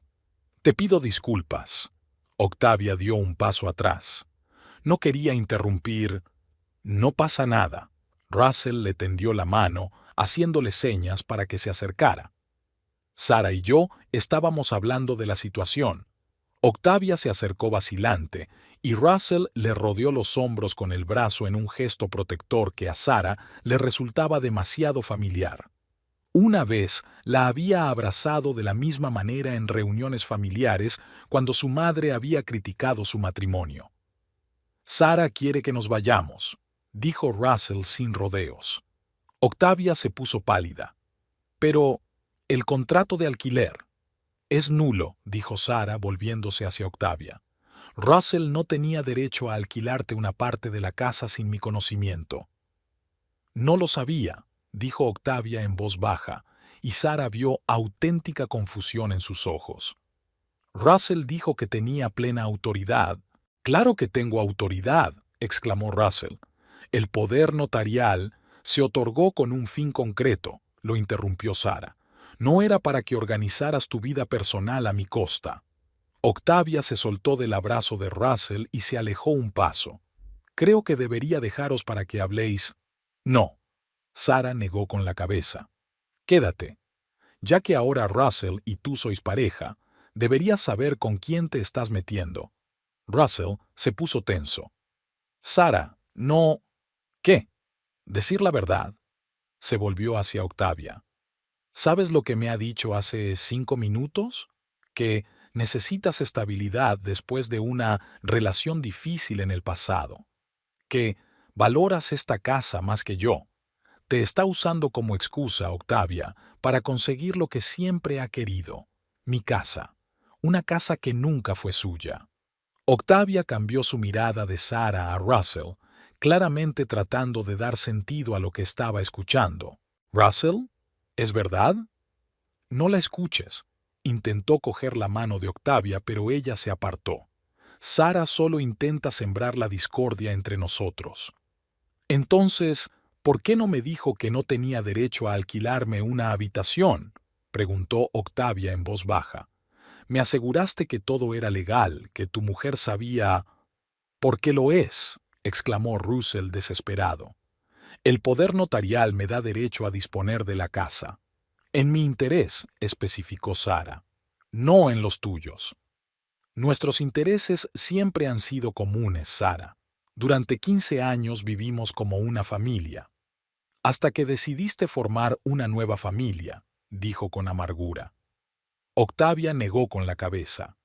«Te pido disculpas». Octavia dio un paso atrás. No quería interrumpir. «No pasa nada». Russell le tendió la mano, haciéndole señas para que se acercara. Sarah y yo estábamos hablando de la situación. Octavia se acercó vacilante, y Russell le rodeó los hombros con el brazo en un gesto protector que a Sarah le resultaba demasiado familiar. Una vez la había abrazado de la misma manera en reuniones familiares cuando su madre había criticado su matrimonio. «Sarah quiere que nos vayamos», dijo Russell sin rodeos. Octavia se puso pálida. «Pero, el contrato de alquiler». «Es nulo», dijo Sarah volviéndose hacia Octavia. «Russell no tenía derecho a alquilarte una parte de la casa sin mi conocimiento». «No lo sabía», dijo Octavia en voz baja, y Sarah vio auténtica confusión en sus ojos. «Russell dijo que tenía plena autoridad». «Claro que tengo autoridad», exclamó Russell. «El poder notarial se otorgó con un fin concreto», lo interrumpió Sarah. «No era para que organizaras tu vida personal a mi costa». Octavia se soltó del abrazo de Russell y se alejó un paso. «Creo que debería dejaros para que habléis». «No». Sarah negó con la cabeza. «Quédate. Ya que ahora Russell y tú sois pareja, deberías saber con quién te estás metiendo». Russell se puso tenso. «Sarah, no». «¿Qué? Decir la verdad». Se volvió hacia Octavia. «¿Sabes lo que me ha dicho hace 5 minutos? Que necesitas estabilidad después de una relación difícil en el pasado. Que valoras esta casa más que yo. Te está usando como excusa, Octavia, para conseguir lo que siempre ha querido. Mi casa. Una casa que nunca fue suya». Octavia cambió su mirada de Sarah a Russell, claramente tratando de dar sentido a lo que estaba escuchando. «¿Russell? ¿Es verdad?» «No la escuches». Intentó coger la mano de Octavia, pero ella se apartó. «Sarah solo intenta sembrar la discordia entre nosotros». «Entonces, ¿por qué no me dijo que no tenía derecho a alquilarme una habitación?», preguntó Octavia en voz baja. «Me aseguraste que todo era legal, que tu mujer sabía». «Porque lo es», exclamó Russell desesperado. «El poder notarial me da derecho a disponer de la casa. En mi interés», especificó Sarah. «No en los tuyos». «Nuestros intereses siempre han sido comunes, Sarah. Durante 15 años vivimos como una familia». «Hasta que decidiste formar una nueva familia», dijo con amargura. Octavia negó con la cabeza.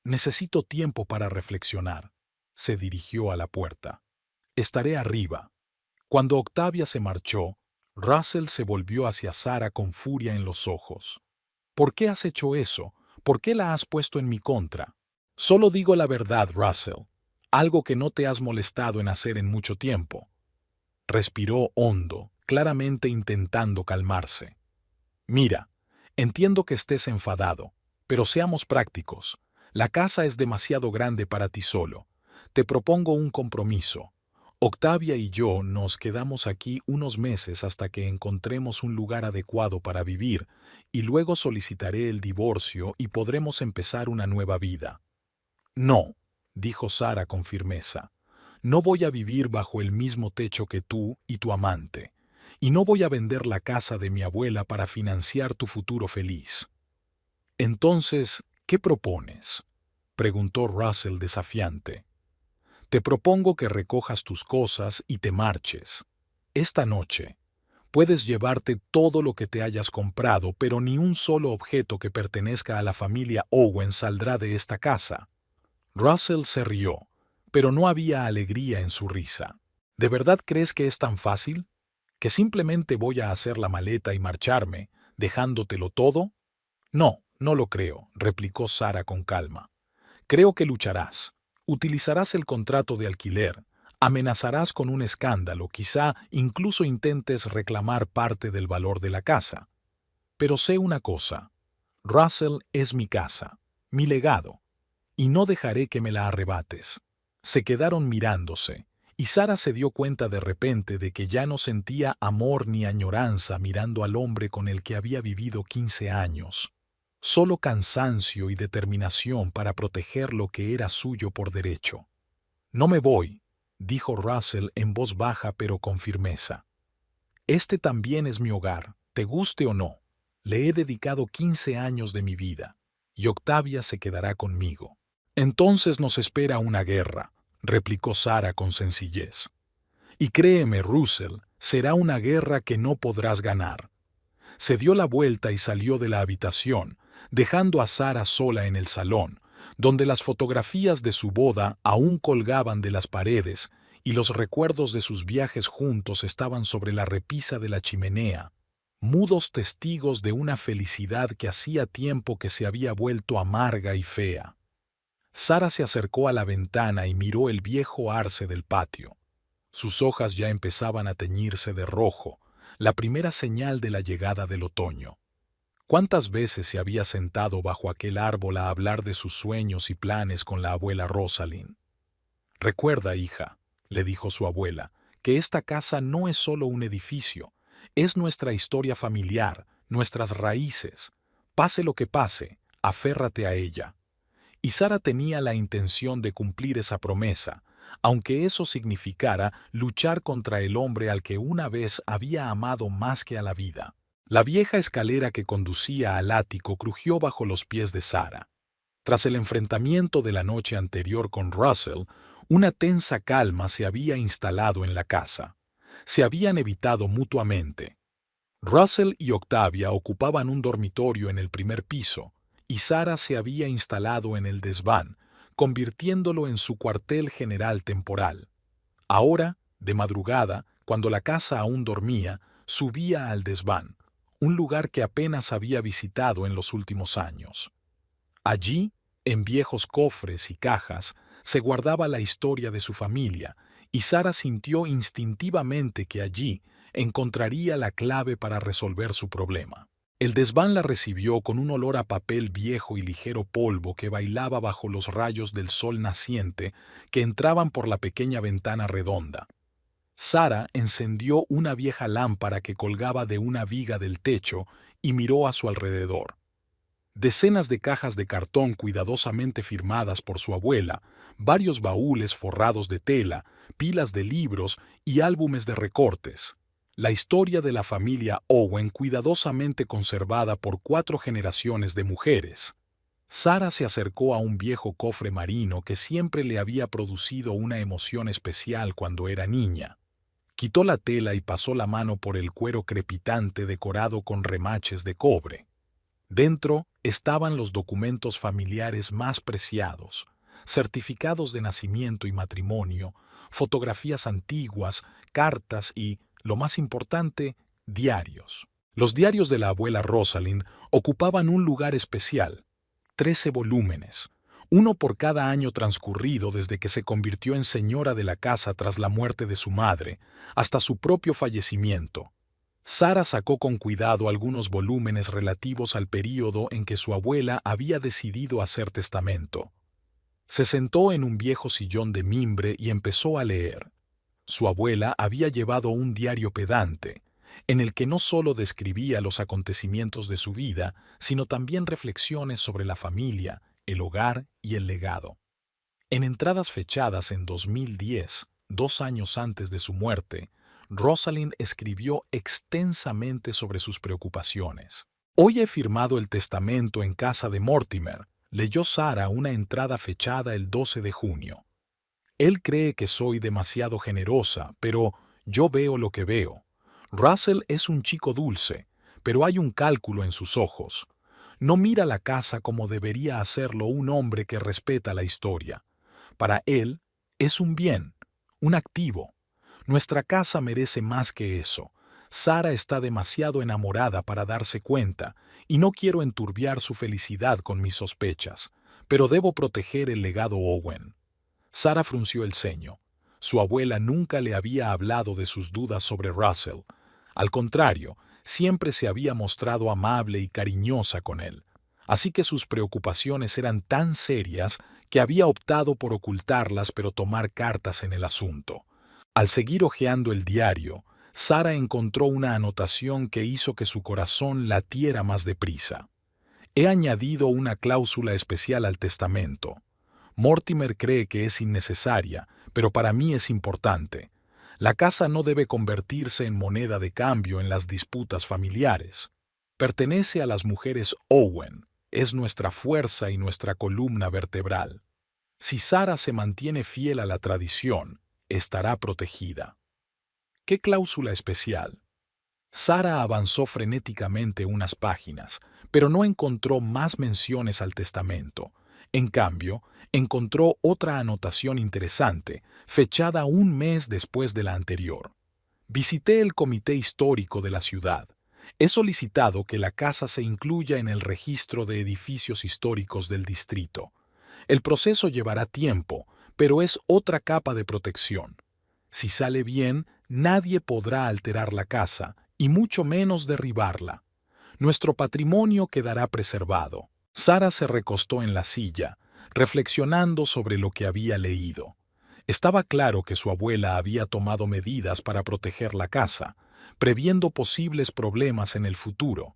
«Necesito tiempo para reflexionar». Se dirigió a la puerta. «Estaré arriba». Cuando Octavia se marchó, Russell se volvió hacia Sarah con furia en los ojos. «¿Por qué has hecho eso? ¿Por qué la has puesto en mi contra?» «Solo digo la verdad, Russell. Algo que no te has molestado en hacer en mucho tiempo». Respiró hondo, claramente intentando calmarse. «Mira, entiendo que estés enfadado, pero seamos prácticos. La casa es demasiado grande para ti solo. Te propongo un compromiso. Octavia y yo nos quedamos aquí unos meses hasta que encontremos un lugar adecuado para vivir, y luego solicitaré el divorcio y podremos empezar una nueva vida». «No», dijo Sarah con firmeza. «No voy a vivir bajo el mismo techo que tú y tu amante. Y no voy a vender la casa de mi abuela para financiar tu futuro feliz». «Entonces, ¿qué propones?», preguntó Russell desafiante. «Te propongo que recojas tus cosas y te marches. Esta noche. Puedes llevarte todo lo que te hayas comprado, pero ni un solo objeto que pertenezca a la familia Owen saldrá de esta casa». Russell se rió, pero no había alegría en su risa. «¿De verdad crees que es tan fácil? ¿Que simplemente voy a hacer la maleta y marcharme, dejándotelo todo?» «No, no lo creo», replicó Sarah con calma. «Creo que lucharás. Utilizarás el contrato de alquiler, amenazarás con un escándalo, quizá incluso intentes reclamar parte del valor de la casa. Pero sé una cosa, Russell es mi casa, mi legado, y no dejaré que me la arrebates. Se quedaron mirándose, y Sara se dio cuenta de repente de que ya no sentía amor ni añoranza mirando al hombre con el que había vivido 15 años. Solo cansancio y determinación para proteger lo que era suyo por derecho. «No me voy», dijo Russell en voz baja pero con firmeza. «Este también es mi hogar, te guste o no. Le he dedicado 15 años de mi vida, y Octavia se quedará conmigo». «Entonces nos espera una guerra», replicó Sara con sencillez. «Y créeme, Russell, será una guerra que no podrás ganar». Se dio la vuelta y salió de la habitación, dejando a Sara sola en el salón, donde las fotografías de su boda aún colgaban de las paredes y los recuerdos de sus viajes juntos estaban sobre la repisa de la chimenea, mudos testigos de una felicidad que hacía tiempo que se había vuelto amarga y fea. Sara se acercó a la ventana y miró el viejo arce del patio. Sus hojas ya empezaban a teñirse de rojo, la primera señal de la llegada del otoño. ¿Cuántas veces se había sentado bajo aquel árbol a hablar de sus sueños y planes con la abuela Rosalind? «Recuerda, hija», le dijo su abuela, «que esta casa no es solo un edificio, es nuestra historia familiar, nuestras raíces. Pase lo que pase, aférrate a ella». Y Sara tenía la intención de cumplir esa promesa, aunque eso significara luchar contra el hombre al que una vez había amado más que a la vida. La vieja escalera que conducía al ático crujió bajo los pies de Sara. Tras el enfrentamiento de la noche anterior con Russell, una tensa calma se había instalado en la casa. Se habían evitado mutuamente. Russell y Octavia ocupaban un dormitorio en el primer piso, y Sara se había instalado en el desván, convirtiéndolo en su cuartel general temporal. Ahora, de madrugada, cuando la casa aún dormía, subía al desván, un lugar que apenas había visitado en los últimos años. Allí, en viejos cofres y cajas, se guardaba la historia de su familia, y Sara sintió instintivamente que allí encontraría la clave para resolver su problema. El desván la recibió con un olor a papel viejo y ligero polvo que bailaba bajo los rayos del sol naciente que entraban por la pequeña ventana redonda. Sara encendió una vieja lámpara que colgaba de una viga del techo y miró a su alrededor. Decenas de cajas de cartón cuidadosamente firmadas por su abuela, varios baúles forrados de tela, pilas de libros y álbumes de recortes. La historia de la familia Owen cuidadosamente conservada por 4 generaciones de mujeres. Sara se acercó a un viejo cofre marino que siempre le había producido una emoción especial cuando era niña. Quitó la tela y pasó la mano por el cuero crepitante decorado con remaches de cobre. Dentro estaban los documentos familiares más preciados, certificados de nacimiento y matrimonio, fotografías antiguas, cartas y, lo más importante, diarios. Los diarios de la abuela Rosalind ocupaban un lugar especial, 13 volúmenes, uno por cada año transcurrido desde que se convirtió en señora de la casa tras la muerte de su madre, hasta su propio fallecimiento. Sara sacó con cuidado algunos volúmenes relativos al período en que su abuela había decidido hacer testamento. Se sentó en un viejo sillón de mimbre y empezó a leer. Su abuela había llevado un diario pedante, en el que no solo describía los acontecimientos de su vida, sino también reflexiones sobre la familia, el hogar y el legado. En entradas fechadas en 2010, 2 años antes de su muerte, Rosalind escribió extensamente sobre sus preocupaciones. «Hoy he firmado el testamento en casa de Mortimer», leyó Sara una entrada fechada el 12 de junio. «Él cree que soy demasiado generosa, pero yo veo lo que veo. Russell es un chico dulce, pero hay un cálculo en sus ojos. No mira la casa como debería hacerlo un hombre que respeta la historia. Para él es un bien, un activo. Nuestra casa merece más que eso. Sara está demasiado enamorada para darse cuenta, y no quiero enturbiar su felicidad con mis sospechas, pero debo proteger el legado Owen». Sara frunció el ceño. Su abuela nunca le había hablado de sus dudas sobre Russell. Al contrario, siempre se había mostrado amable y cariñosa con él. Así que sus preocupaciones eran tan serias que había optado por ocultarlas pero tomar cartas en el asunto. Al seguir hojeando el diario, Sara encontró una anotación que hizo que su corazón latiera más deprisa. He añadido una cláusula especial al testamento. Mortimer cree que es innecesaria, pero para mí es importante. La casa no debe convertirse en moneda de cambio en las disputas familiares. Pertenece a las mujeres Owen, es nuestra fuerza y nuestra columna vertebral. Si Sara se mantiene fiel a la tradición, estará protegida. ¿Qué cláusula especial? Sara avanzó frenéticamente unas páginas, pero no encontró más menciones al testamento. En cambio, encontró otra anotación interesante, fechada un mes después de la anterior. Visité el comité histórico de la ciudad. He solicitado que la casa se incluya en el registro de edificios históricos del distrito. El proceso llevará tiempo, pero es otra capa de protección. Si sale bien, nadie podrá alterar la casa, y mucho menos derribarla. Nuestro patrimonio quedará preservado. Sara se recostó en la silla, reflexionando sobre lo que había leído. Estaba claro que su abuela había tomado medidas para proteger la casa, previendo posibles problemas en el futuro.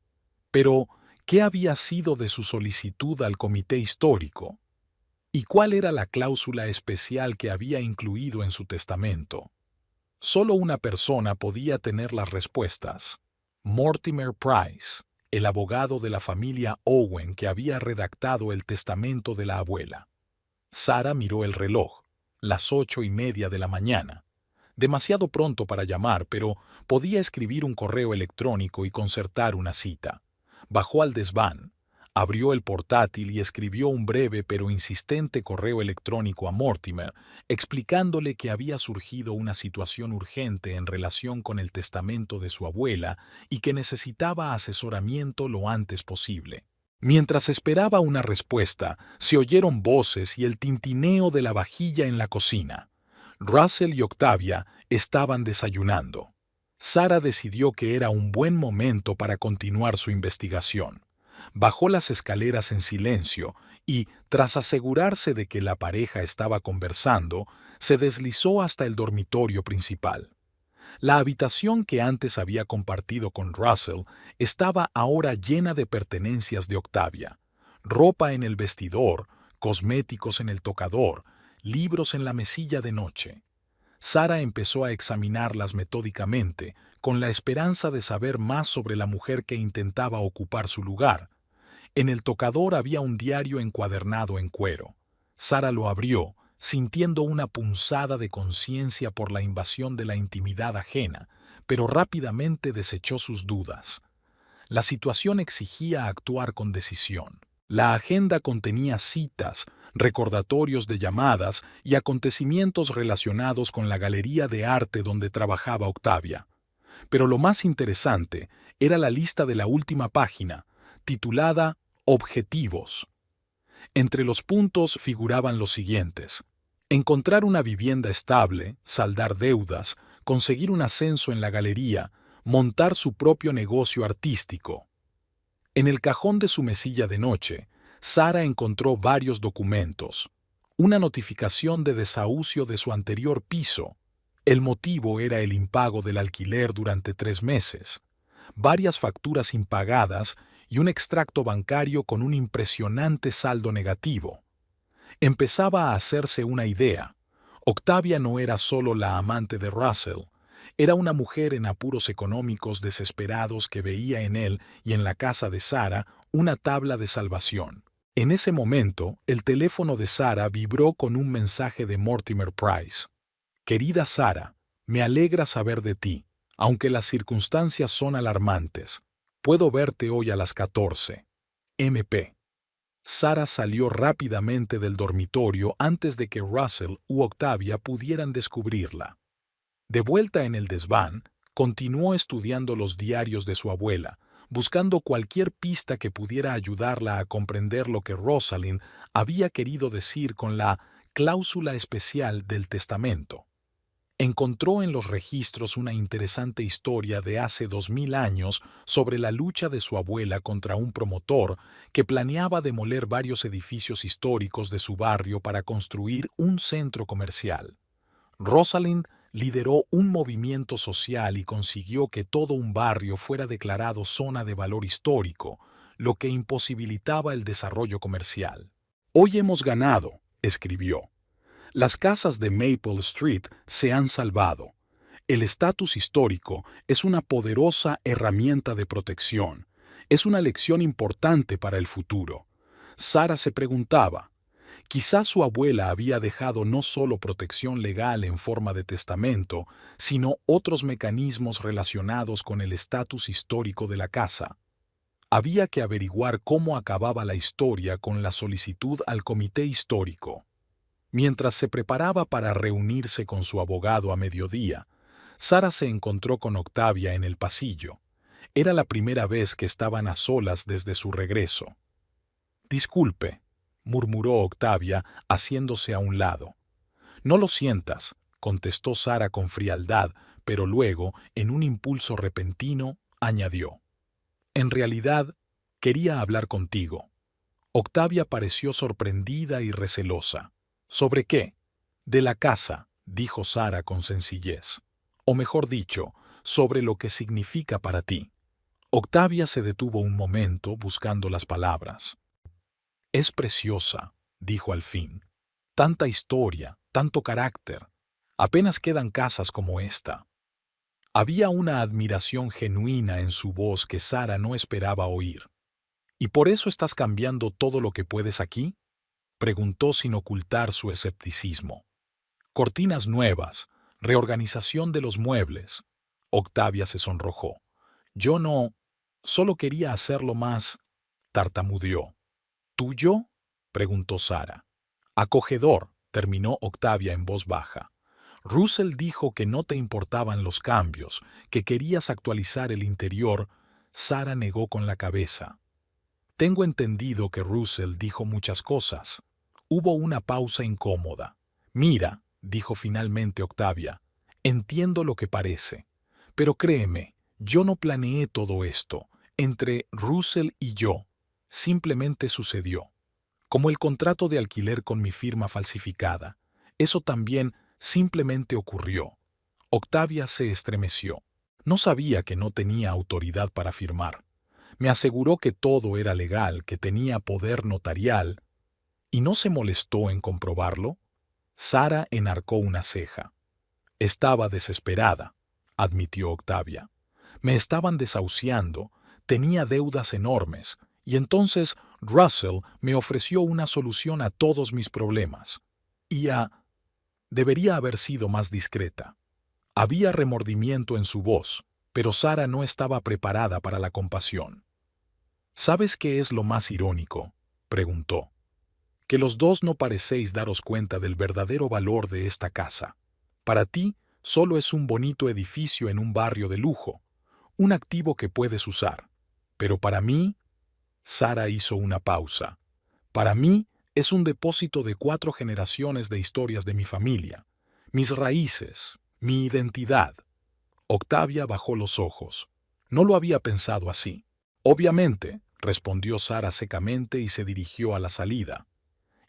Pero, ¿qué había sido de su solicitud al comité histórico? ¿Y cuál era la cláusula especial que había incluido en su testamento? Solo una persona podía tener las respuestas: Mortimer Price, el abogado de la familia Owen que había redactado el testamento de la abuela. Sara miró el reloj, las 8:30 de la mañana. Demasiado pronto para llamar, pero podía escribir un correo electrónico y concertar una cita. Bajó al desván, abrió el portátil y escribió un breve pero insistente correo electrónico a Mortimer, explicándole que había surgido una situación urgente en relación con el testamento de su abuela y que necesitaba asesoramiento lo antes posible. Mientras esperaba una respuesta, se oyeron voces y el tintineo de la vajilla en la cocina. Russell y Octavia estaban desayunando. Sara decidió que era un buen momento para continuar su investigación. Bajó las escaleras en silencio y, tras asegurarse de que la pareja estaba conversando, se deslizó hasta el dormitorio principal. La habitación que antes había compartido con Russell estaba ahora llena de pertenencias de Octavia: ropa en el vestidor, cosméticos en el tocador, libros en la mesilla de noche. Sara empezó a examinarlas metódicamente, con la esperanza de saber más sobre la mujer que intentaba ocupar su lugar. En el tocador había un diario encuadernado en cuero. Sara lo abrió, sintiendo una punzada de conciencia por la invasión de la intimidad ajena, pero rápidamente desechó sus dudas. La situación exigía actuar con decisión. La agenda contenía citas, recordatorios de llamadas y acontecimientos relacionados con la galería de arte donde trabajaba Octavia. Pero lo más interesante era la lista de la última página, titulada Objetivos. Entre los puntos figuraban los siguientes: encontrar una vivienda estable, saldar deudas, conseguir un ascenso en la galería, montar su propio negocio artístico. En el cajón de su mesilla de noche, Sara encontró varios documentos. Una notificación de desahucio de su anterior piso. El motivo era el impago del alquiler durante 3 meses. Varias facturas impagadas y un extracto bancario con un impresionante saldo negativo. Empezaba a hacerse una idea. Octavia no era solo la amante de Russell, era una mujer en apuros económicos desesperados que veía en él y en la casa de Sara una tabla de salvación. En ese momento, el teléfono de Sara vibró con un mensaje de Mortimer Price. Querida Sara, me alegra saber de ti, aunque las circunstancias son alarmantes. Puedo verte hoy a las 14. MP. Sara salió rápidamente del dormitorio antes de que Russell u Octavia pudieran descubrirla. De vuelta en el desván, continuó estudiando los diarios de su abuela, buscando cualquier pista que pudiera ayudarla a comprender lo que Rosalind había querido decir con la cláusula especial del testamento. Encontró en los registros una interesante historia de hace 2000 años sobre la lucha de su abuela contra un promotor que planeaba demoler varios edificios históricos de su barrio para construir un centro comercial. Rosalind lideró un movimiento social y consiguió que todo un barrio fuera declarado zona de valor histórico, lo que imposibilitaba el desarrollo comercial. Hoy hemos ganado, escribió. Las casas de Maple Street se han salvado. El estatus histórico es una poderosa herramienta de protección. Es una lección importante para el futuro. Sara se preguntaba, quizás su abuela había dejado no solo protección legal en forma de testamento, sino otros mecanismos relacionados con el estatus histórico de la casa. Había que averiguar cómo acababa la historia con la solicitud al comité histórico. Mientras se preparaba para reunirse con su abogado a mediodía, Sara se encontró con Octavia en el pasillo. Era la primera vez que estaban a solas desde su regreso. «Disculpe», murmuró Octavia, haciéndose a un lado. «No lo sientas», contestó Sara con frialdad, pero luego, en un impulso repentino, añadió. «En realidad, quería hablar contigo». Octavia pareció sorprendida y recelosa. «¿Sobre qué?» «De la casa», dijo Sara con sencillez. «O mejor dicho, sobre lo que significa para ti». Octavia se detuvo un momento buscando las palabras. «Es preciosa», dijo al fin. «Tanta historia, tanto carácter. Apenas quedan casas como esta». Había una admiración genuina en su voz que Sara no esperaba oír. «¿Y por eso estás cambiando todo lo que puedes aquí?», preguntó sin ocultar su escepticismo. «Cortinas nuevas, reorganización de los muebles». Octavia se sonrojó. «Yo no, solo quería hacerlo más», tartamudeó. «¿Tuyo?», preguntó Sara. «Acogedor», terminó Octavia en voz baja. «Russell dijo que no te importaban los cambios, que querías actualizar el interior». Sara negó con la cabeza. «Tengo entendido que Russell dijo muchas cosas». Hubo una pausa incómoda. «Mira», dijo finalmente Octavia, «entiendo lo que parece. Pero créeme, yo no planeé todo esto. Entre Russell y yo, simplemente sucedió. Como el contrato de alquiler con mi firma falsificada. Eso también simplemente ocurrió». Octavia se estremeció. No sabía que no tenía autoridad para firmar. Me aseguró que todo era legal, que tenía poder notarial. ¿Y no se molestó en comprobarlo? Sara enarcó una ceja. «Estaba desesperada», admitió Octavia. «Me estaban desahuciando, tenía deudas enormes, y entonces Russell me ofreció una solución a todos mis problemas. Debería haber sido más discreta». Había remordimiento en su voz, pero Sara no estaba preparada para la compasión. «¿Sabes qué es lo más irónico?», preguntó. «Que los dos no parecéis daros cuenta del verdadero valor de esta casa. Para ti, solo es un bonito edificio en un barrio de lujo, un activo que puedes usar. Pero para mí...» Sara hizo una pausa. «Para mí es un depósito de 4 generaciones de historias de mi familia, mis raíces, mi identidad». Octavia bajó los ojos. «No lo había pensado así». «Obviamente», respondió Sara secamente y se dirigió a la salida.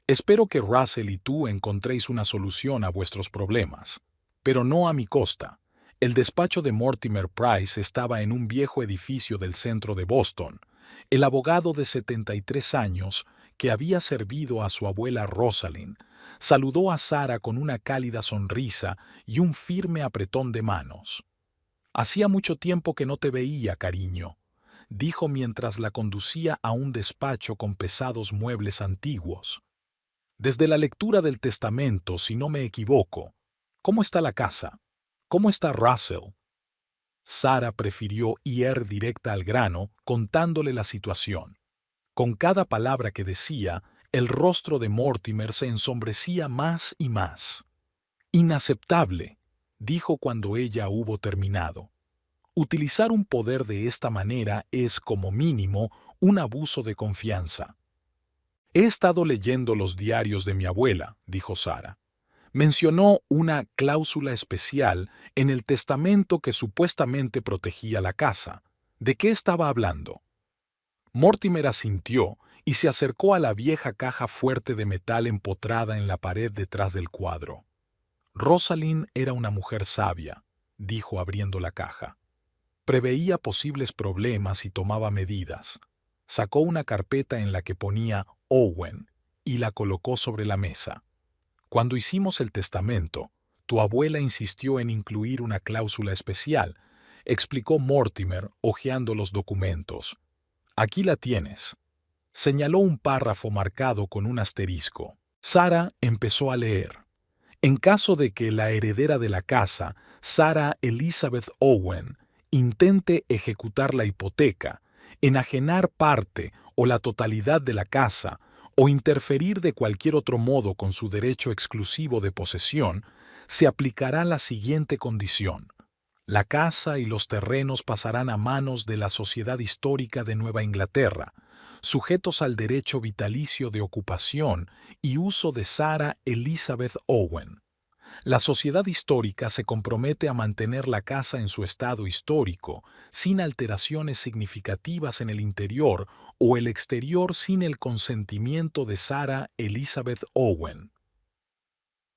«Espero que Russell y tú encontréis una solución a vuestros problemas, pero no a mi costa». El despacho de Mortimer Price estaba en un viejo edificio del centro de Boston. El abogado de 73 años, que había servido a su abuela Rosalind, saludó a Sara con una cálida sonrisa y un firme apretón de manos. «Hacía mucho tiempo que no te veía, cariño», dijo mientras la conducía a un despacho con pesados muebles antiguos. «Desde la lectura del testamento, si no me equivoco. ¿Cómo está la casa? ¿Cómo está Russell?». Sara prefirió ir directa al grano, contándole la situación. Con cada palabra que decía, el rostro de Mortimer se ensombrecía más y más. «Inaceptable», dijo cuando ella hubo terminado. «Utilizar un poder de esta manera es, como mínimo, un abuso de confianza». He estado leyendo los diarios de mi abuela, dijo Sara. Mencionó una cláusula especial en el testamento que supuestamente protegía la casa. ¿De qué estaba hablando? Mortimer asintió y se acercó a la vieja caja fuerte de metal empotrada en la pared detrás del cuadro. Rosalind era una mujer sabia, dijo abriendo la caja. Preveía posibles problemas y tomaba medidas. Sacó una carpeta en la que ponía Owen y la colocó sobre la mesa. Cuando hicimos el testamento, tu abuela insistió en incluir una cláusula especial, explicó Mortimer hojeando los documentos. Aquí la tienes. Señaló un párrafo marcado con un asterisco. Sara empezó a leer. En caso de que la heredera de la casa, Sarah Elizabeth Owen, intente ejecutar la hipoteca, enajenar parte o la totalidad de la casa o interferir de cualquier otro modo con su derecho exclusivo de posesión, se aplicará la siguiente condición. La casa y los terrenos pasarán a manos de la Sociedad Histórica de Nueva Inglaterra, sujetos al derecho vitalicio de ocupación y uso de Sarah Elizabeth Owen. La Sociedad Histórica se compromete a mantener la casa en su estado histórico, sin alteraciones significativas en el interior o el exterior sin el consentimiento de Sarah Elizabeth Owen.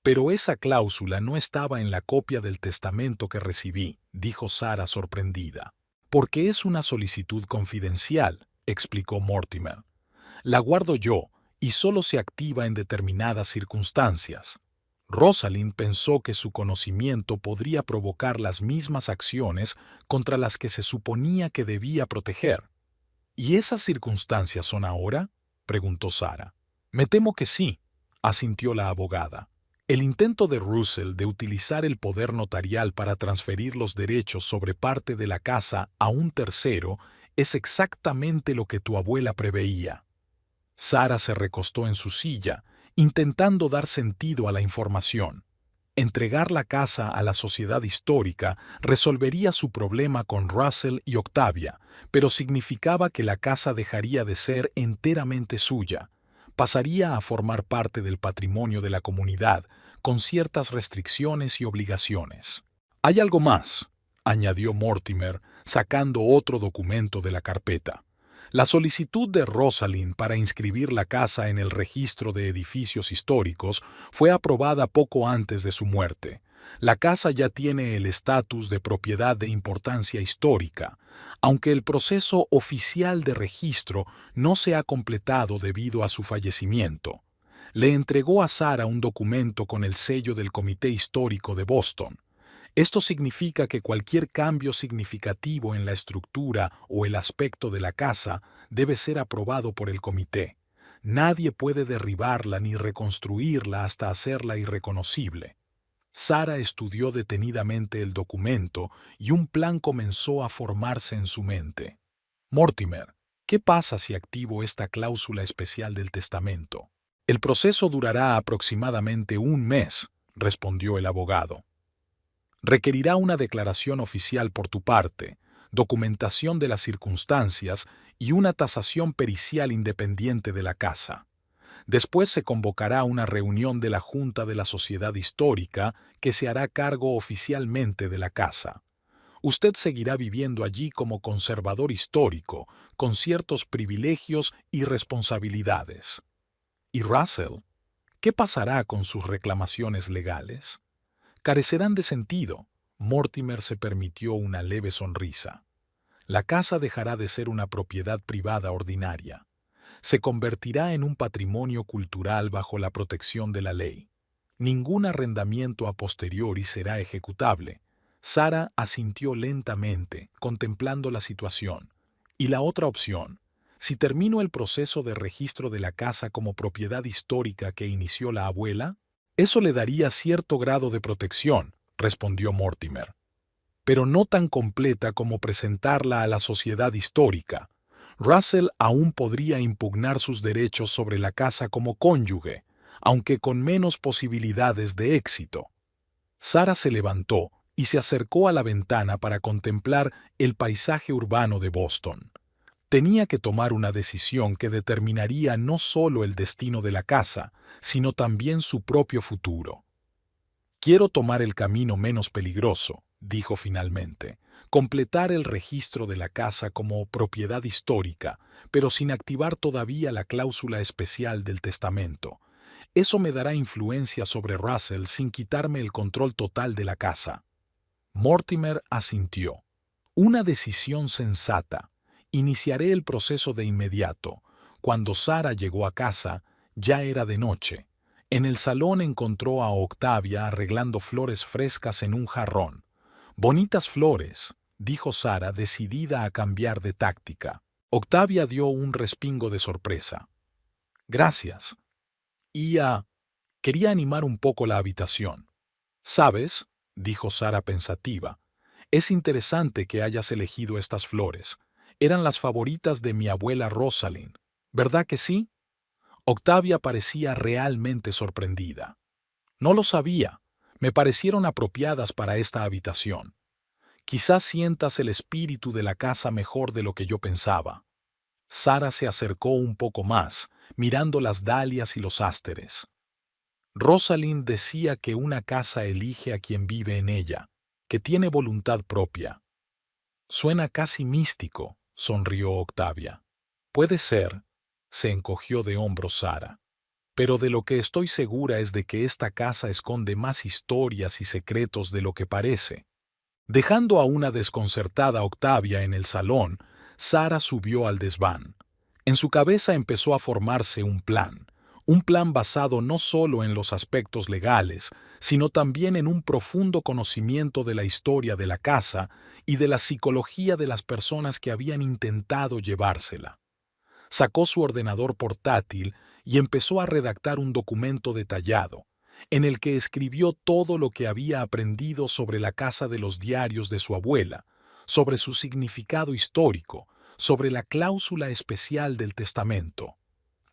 Pero esa cláusula no estaba en la copia del testamento que recibí, dijo Sara sorprendida. Porque es una solicitud confidencial, explicó Mortimer. La guardo yo y solo se activa en determinadas circunstancias. Rosalind pensó que su conocimiento podría provocar las mismas acciones contra las que se suponía que debía proteger. ¿Y esas circunstancias son ahora?, preguntó Sara. Me temo que sí, asintió la abogada. El intento de Russell de utilizar el poder notarial para transferir los derechos sobre parte de la casa a un tercero es exactamente lo que tu abuela preveía. Sara se recostó en su silla, intentando dar sentido a la información. Entregar la casa a la sociedad histórica resolvería su problema con Russell y Octavia, pero significaba que la casa dejaría de ser enteramente suya. Pasaría a formar parte del patrimonio de la comunidad, con ciertas restricciones y obligaciones. Hay algo más, añadió Mortimer, sacando otro documento de la carpeta. La solicitud de Rosalind para inscribir la casa en el registro de edificios históricos fue aprobada poco antes de su muerte. La casa ya tiene el estatus de propiedad de importancia histórica, aunque el proceso oficial de registro no se ha completado debido a su fallecimiento. Le entregó a Sara un documento con el sello del Comité Histórico de Boston. Esto significa que cualquier cambio significativo en la estructura o el aspecto de la casa debe ser aprobado por el comité. Nadie puede derribarla ni reconstruirla hasta hacerla irreconocible. Sara estudió detenidamente el documento y un plan comenzó a formarse en su mente. Mortimer, ¿qué pasa si activo esta cláusula especial del testamento? El proceso durará aproximadamente un mes, respondió el abogado. Requerirá una declaración oficial por tu parte, documentación de las circunstancias y una tasación pericial independiente de la casa. Después se convocará una reunión de la Junta de la Sociedad Histórica que se hará cargo oficialmente de la casa. Usted seguirá viviendo allí como conservador histórico, con ciertos privilegios y responsabilidades. ¿Y Russell? ¿Qué pasará con sus reclamaciones legales? Carecerán de sentido. Mortimer se permitió una leve sonrisa. La casa dejará de ser una propiedad privada ordinaria. Se convertirá en un patrimonio cultural bajo la protección de la ley. Ningún arrendamiento a posteriori será ejecutable. Sara asintió lentamente, contemplando la situación. ¿Y la otra opción? Si termino el proceso de registro de la casa como propiedad histórica que inició la abuela, eso le daría cierto grado de protección, respondió Mortimer. Pero no tan completa como presentarla a la sociedad histórica. Russell aún podría impugnar sus derechos sobre la casa como cónyuge, aunque con menos posibilidades de éxito. Sara se levantó y se acercó a la ventana para contemplar el paisaje urbano de Boston. Tenía que tomar una decisión que determinaría no solo el destino de la casa, sino también su propio futuro. «Quiero tomar el camino menos peligroso», dijo finalmente, «completar el registro de la casa como propiedad histórica, pero sin activar todavía la cláusula especial del testamento. Eso me dará influencia sobre Russell sin quitarme el control total de la casa». Mortimer asintió. «Una decisión sensata. Iniciaré el proceso de inmediato». Cuando Sara llegó a casa, ya era de noche. En el salón encontró a Octavia arreglando flores frescas en un jarrón. «Bonitas flores», dijo Sara, decidida a cambiar de táctica. Octavia dio un respingo de sorpresa. «Gracias». Quería animar un poco la habitación. «¿Sabes?», dijo Sara pensativa, «es interesante que hayas elegido estas flores. Eran las favoritas de mi abuela Rosalind. ¿Verdad que sí?». Octavia parecía realmente sorprendida. «No lo sabía. Me parecieron apropiadas para esta habitación. Quizás sientas el espíritu de la casa mejor de lo que yo pensaba». Sara se acercó un poco más, mirando las dalias y los ásteres. «Rosalind decía que una casa elige a quien vive en ella, que tiene voluntad propia». «Suena casi místico», sonrió Octavia. «Puede ser», se encogió de hombros Sara. «Pero de lo que estoy segura es de que esta casa esconde más historias y secretos de lo que parece». Dejando a una desconcertada Octavia en el salón, Sara subió al desván. En su cabeza empezó a formarse un plan basado no solo en los aspectos legales, sino también en un profundo conocimiento de la historia de la casa y de la psicología de las personas que habían intentado llevársela. Sacó su ordenador portátil y empezó a redactar un documento detallado, en el que escribió todo lo que había aprendido sobre la casa de los diarios de su abuela, sobre su significado histórico, sobre la cláusula especial del testamento.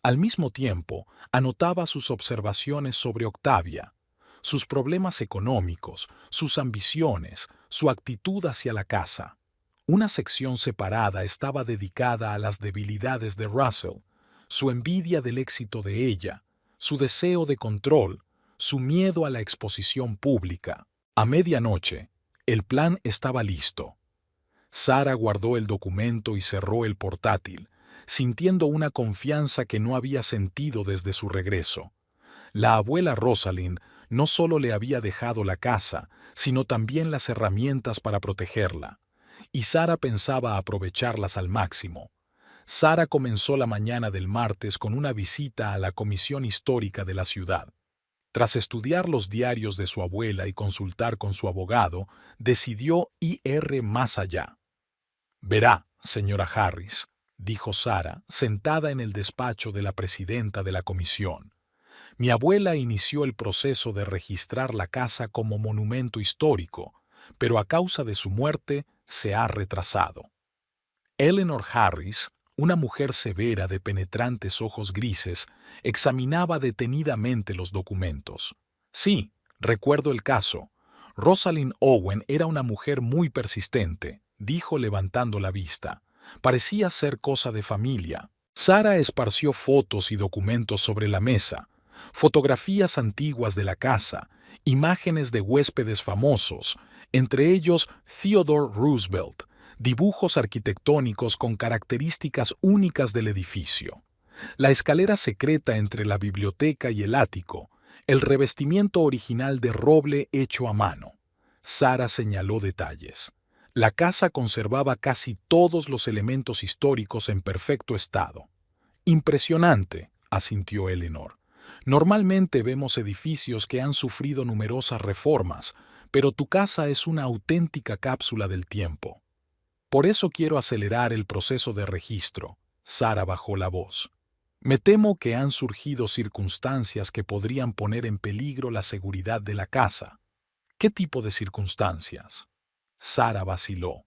Al mismo tiempo, anotaba sus observaciones sobre Octavia, sus problemas económicos, sus ambiciones, su actitud hacia la casa. Una sección separada estaba dedicada a las debilidades de Russell, su envidia del éxito de ella, su deseo de control, su miedo a la exposición pública. A medianoche, el plan estaba listo. Sara guardó el documento y cerró el portátil, sintiendo una confianza que no había sentido desde su regreso. La abuela Rosalind no solo le había dejado la casa, sino también las herramientas para protegerla, y Sara pensaba aprovecharlas al máximo. Sara comenzó la mañana del martes con una visita a la Comisión Histórica de la ciudad. Tras estudiar los diarios de su abuela y consultar con su abogado, decidió ir más allá. «Verá, señora Harris», dijo Sara, sentada en el despacho de la presidenta de la comisión. «Mi abuela inició el proceso de registrar la casa como monumento histórico, pero a causa de su muerte se ha retrasado». Eleanor Harris, una mujer severa de penetrantes ojos grises, examinaba detenidamente los documentos. «Sí, recuerdo el caso. Rosalind Owen era una mujer muy persistente», dijo levantando la vista. «Parecía ser cosa de familia». Sara esparció fotos y documentos sobre la mesa, fotografías antiguas de la casa, imágenes de huéspedes famosos, entre ellos Theodore Roosevelt, dibujos arquitectónicos con características únicas del edificio, la escalera secreta entre la biblioteca y el ático, el revestimiento original de roble hecho a mano. Sara señaló detalles. La casa conservaba casi todos los elementos históricos en perfecto estado. «Impresionante», asintió Eleanor. «Normalmente vemos edificios que han sufrido numerosas reformas, pero tu casa es una auténtica cápsula del tiempo. Por eso quiero acelerar el proceso de registro». Sara bajó la voz. «Me temo que han surgido circunstancias que podrían poner en peligro la seguridad de la casa». «¿Qué tipo de circunstancias?». Sara vaciló.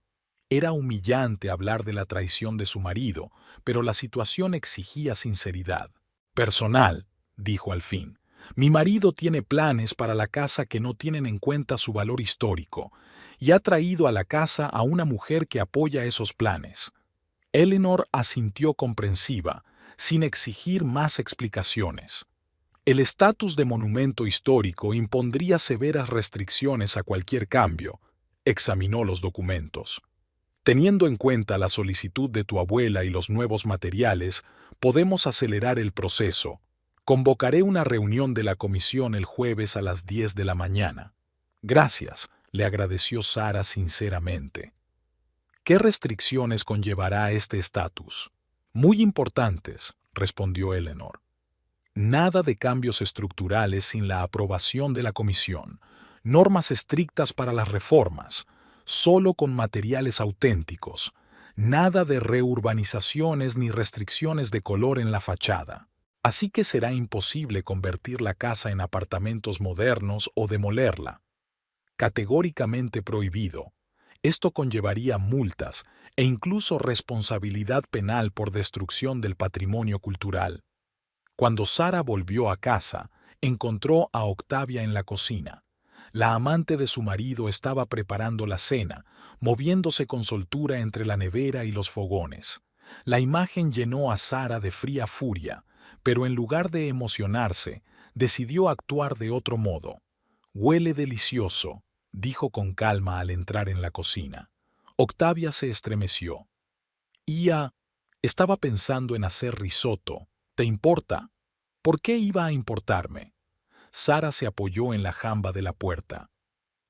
Era humillante hablar de la traición de su marido, pero la situación exigía sinceridad. «Personal», dijo al fin. «Mi marido tiene planes para la casa que no tienen en cuenta su valor histórico, y ha traído a la casa a una mujer que apoya esos planes». Eleanor asintió comprensiva, sin exigir más explicaciones. El estatus de monumento histórico impondría severas restricciones a cualquier cambio. Examinó los documentos. Teniendo en cuenta la solicitud de tu abuela y los nuevos materiales, podemos acelerar el proceso. Convocaré una reunión de la comisión el jueves a las 10 de la mañana. Gracias, le agradeció Sara sinceramente. ¿Qué restricciones conllevará este estatus? Muy importantes, respondió Eleanor. Nada de cambios estructurales sin la aprobación de la comisión. Normas estrictas para las reformas, solo con materiales auténticos. Nada de reurbanizaciones ni restricciones de color en la fachada. Así que será imposible convertir la casa en apartamentos modernos o demolerla. Categóricamente prohibido. Esto conllevaría multas e incluso responsabilidad penal por destrucción del patrimonio cultural. Cuando Sara volvió a casa, encontró a Octavia en la cocina. La amante de su marido estaba preparando la cena, moviéndose con soltura entre la nevera y los fogones. La imagen llenó a Sara de fría furia, pero en lugar de emocionarse, decidió actuar de otro modo. «Huele delicioso», dijo con calma al entrar en la cocina. Octavia se estremeció. Estaba pensando en hacer risotto. ¿Te importa? ¿Por qué iba a importarme? Sara se apoyó en la jamba de la puerta.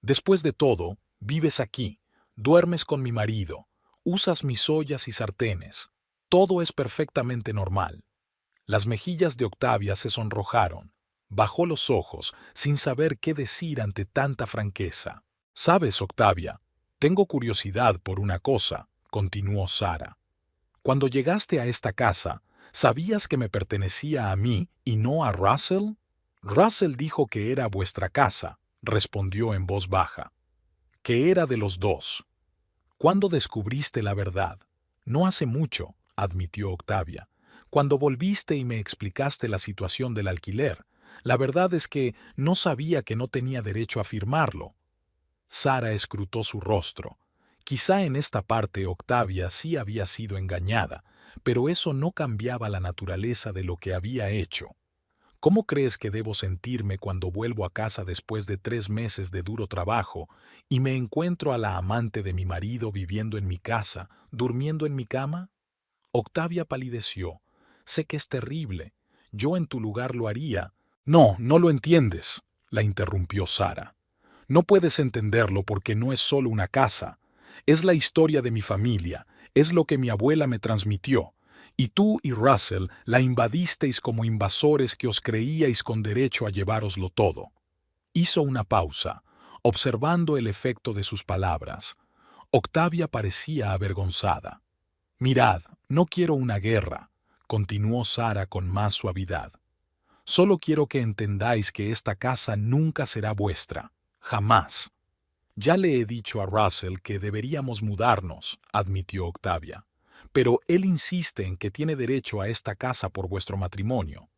Después de todo, vives aquí, duermes con mi marido, usas mis ollas y sartenes. Todo es perfectamente normal. Las mejillas de Octavia se sonrojaron. Bajó los ojos, sin saber qué decir ante tanta franqueza. «Sabes, Octavia, tengo curiosidad por una cosa», continuó Sara. «Cuando llegaste a esta casa, ¿sabías que me pertenecía a mí y no a Russell?» «Russell dijo que era vuestra casa», respondió en voz baja. «Que era de los dos». «¿Cuándo descubriste la verdad?» «No hace mucho», admitió Octavia. «Cuando volviste y me explicaste la situación del alquiler. La verdad es que no sabía que no tenía derecho a firmarlo». Sara escrutó su rostro. Quizá en esta parte Octavia sí había sido engañada, pero eso no cambiaba la naturaleza de lo que había hecho. ¿Cómo crees que debo sentirme cuando vuelvo a casa después de 3 meses de duro trabajo y me encuentro a la amante de mi marido viviendo en mi casa, durmiendo en mi cama? Octavia palideció. Sé que es terrible. Yo en tu lugar lo haría. No, no lo entiendes, la interrumpió Sara. No puedes entenderlo porque no es solo una casa. Es la historia de mi familia, es lo que mi abuela me transmitió. Y tú y Russell la invadisteis como invasores que os creíais con derecho a llevároslo todo. Hizo una pausa, observando el efecto de sus palabras. Octavia parecía avergonzada. «Mirad, no quiero una guerra», continuó Sara con más suavidad. «Solo quiero que entendáis que esta casa nunca será vuestra. Jamás». «Ya le he dicho a Russell que deberíamos mudarnos», admitió Octavia. «Pero él insiste en que tiene derecho a esta casa por vuestro matrimonio».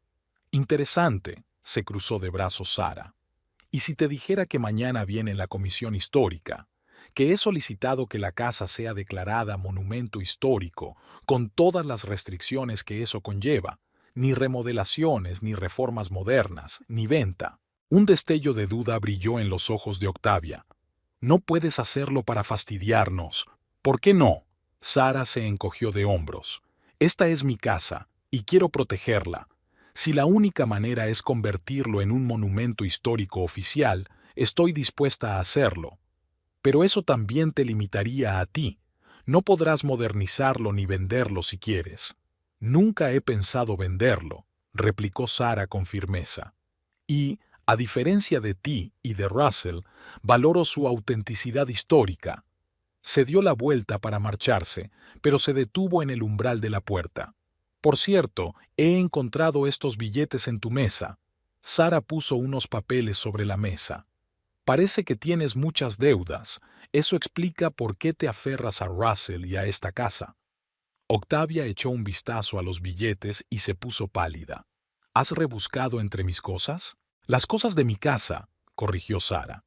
«Interesante», se cruzó de brazos Sara. «¿Y si te dijera que mañana viene la comisión histórica? Que he solicitado que la casa sea declarada monumento histórico, con todas las restricciones que eso conlleva, ni remodelaciones, ni reformas modernas, ni venta». Un destello de duda brilló en los ojos de Octavia. «No puedes hacerlo para fastidiarnos». «¿Por qué no?» Sara se encogió de hombros. «Esta es mi casa, y quiero protegerla. Si la única manera es convertirlo en un monumento histórico oficial, estoy dispuesta a hacerlo. Pero eso también te limitaría a ti. No podrás modernizarlo ni venderlo si quieres». «Nunca he pensado venderlo», replicó Sara con firmeza. «Y, a diferencia de ti y de Russell, valoro su autenticidad histórica». Se dio la vuelta para marcharse, pero se detuvo en el umbral de la puerta. «Por cierto, he encontrado estos billetes en tu mesa». Sara puso unos papeles sobre la mesa. «Parece que tienes muchas deudas. Eso explica por qué te aferras a Russell y a esta casa». Octavia echó un vistazo a los billetes y se puso pálida. «¿Has rebuscado entre mis cosas?» «Las cosas de mi casa», corrigió Sara.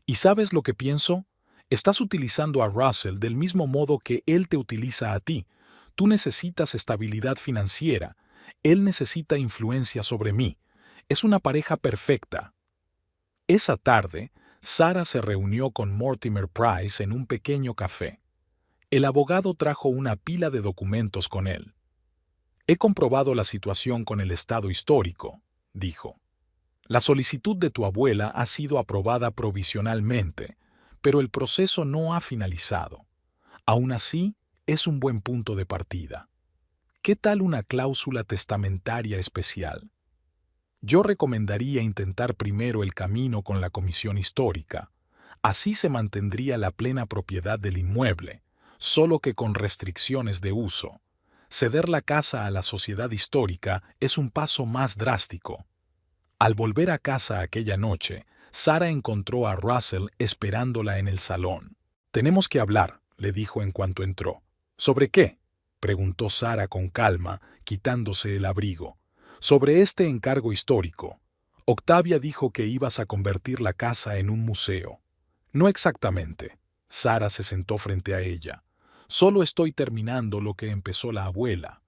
«¿Y sabes lo que pienso? Estás utilizando a Russell del mismo modo que él te utiliza a ti. Tú necesitas estabilidad financiera. Él necesita influencia sobre mí. Es una pareja perfecta. Esa tarde, Sarah se reunió con Mortimer Price en un pequeño café. El abogado trajo una pila de documentos con él. He comprobado la situación con el estado histórico, dijo. La solicitud de tu abuela ha sido aprobada provisionalmente, pero el proceso no ha finalizado. Aún así, es un buen punto de partida. ¿Qué tal una cláusula testamentaria especial? Yo recomendaría intentar primero el camino con la comisión histórica. Así se mantendría la plena propiedad del inmueble, solo que con restricciones de uso. Ceder la casa a la sociedad histórica es un paso más drástico. Al volver a casa aquella noche, Sarah encontró a Russell esperándola en el salón. «Tenemos que hablar», le dijo en cuanto entró. «¿Sobre qué?», preguntó Sarah con calma, quitándose el abrigo. «Sobre este encargo histórico. Octavia dijo que ibas a convertir la casa en un museo». «No exactamente». Sarah se sentó frente a ella. «Solo estoy terminando lo que empezó la abuela.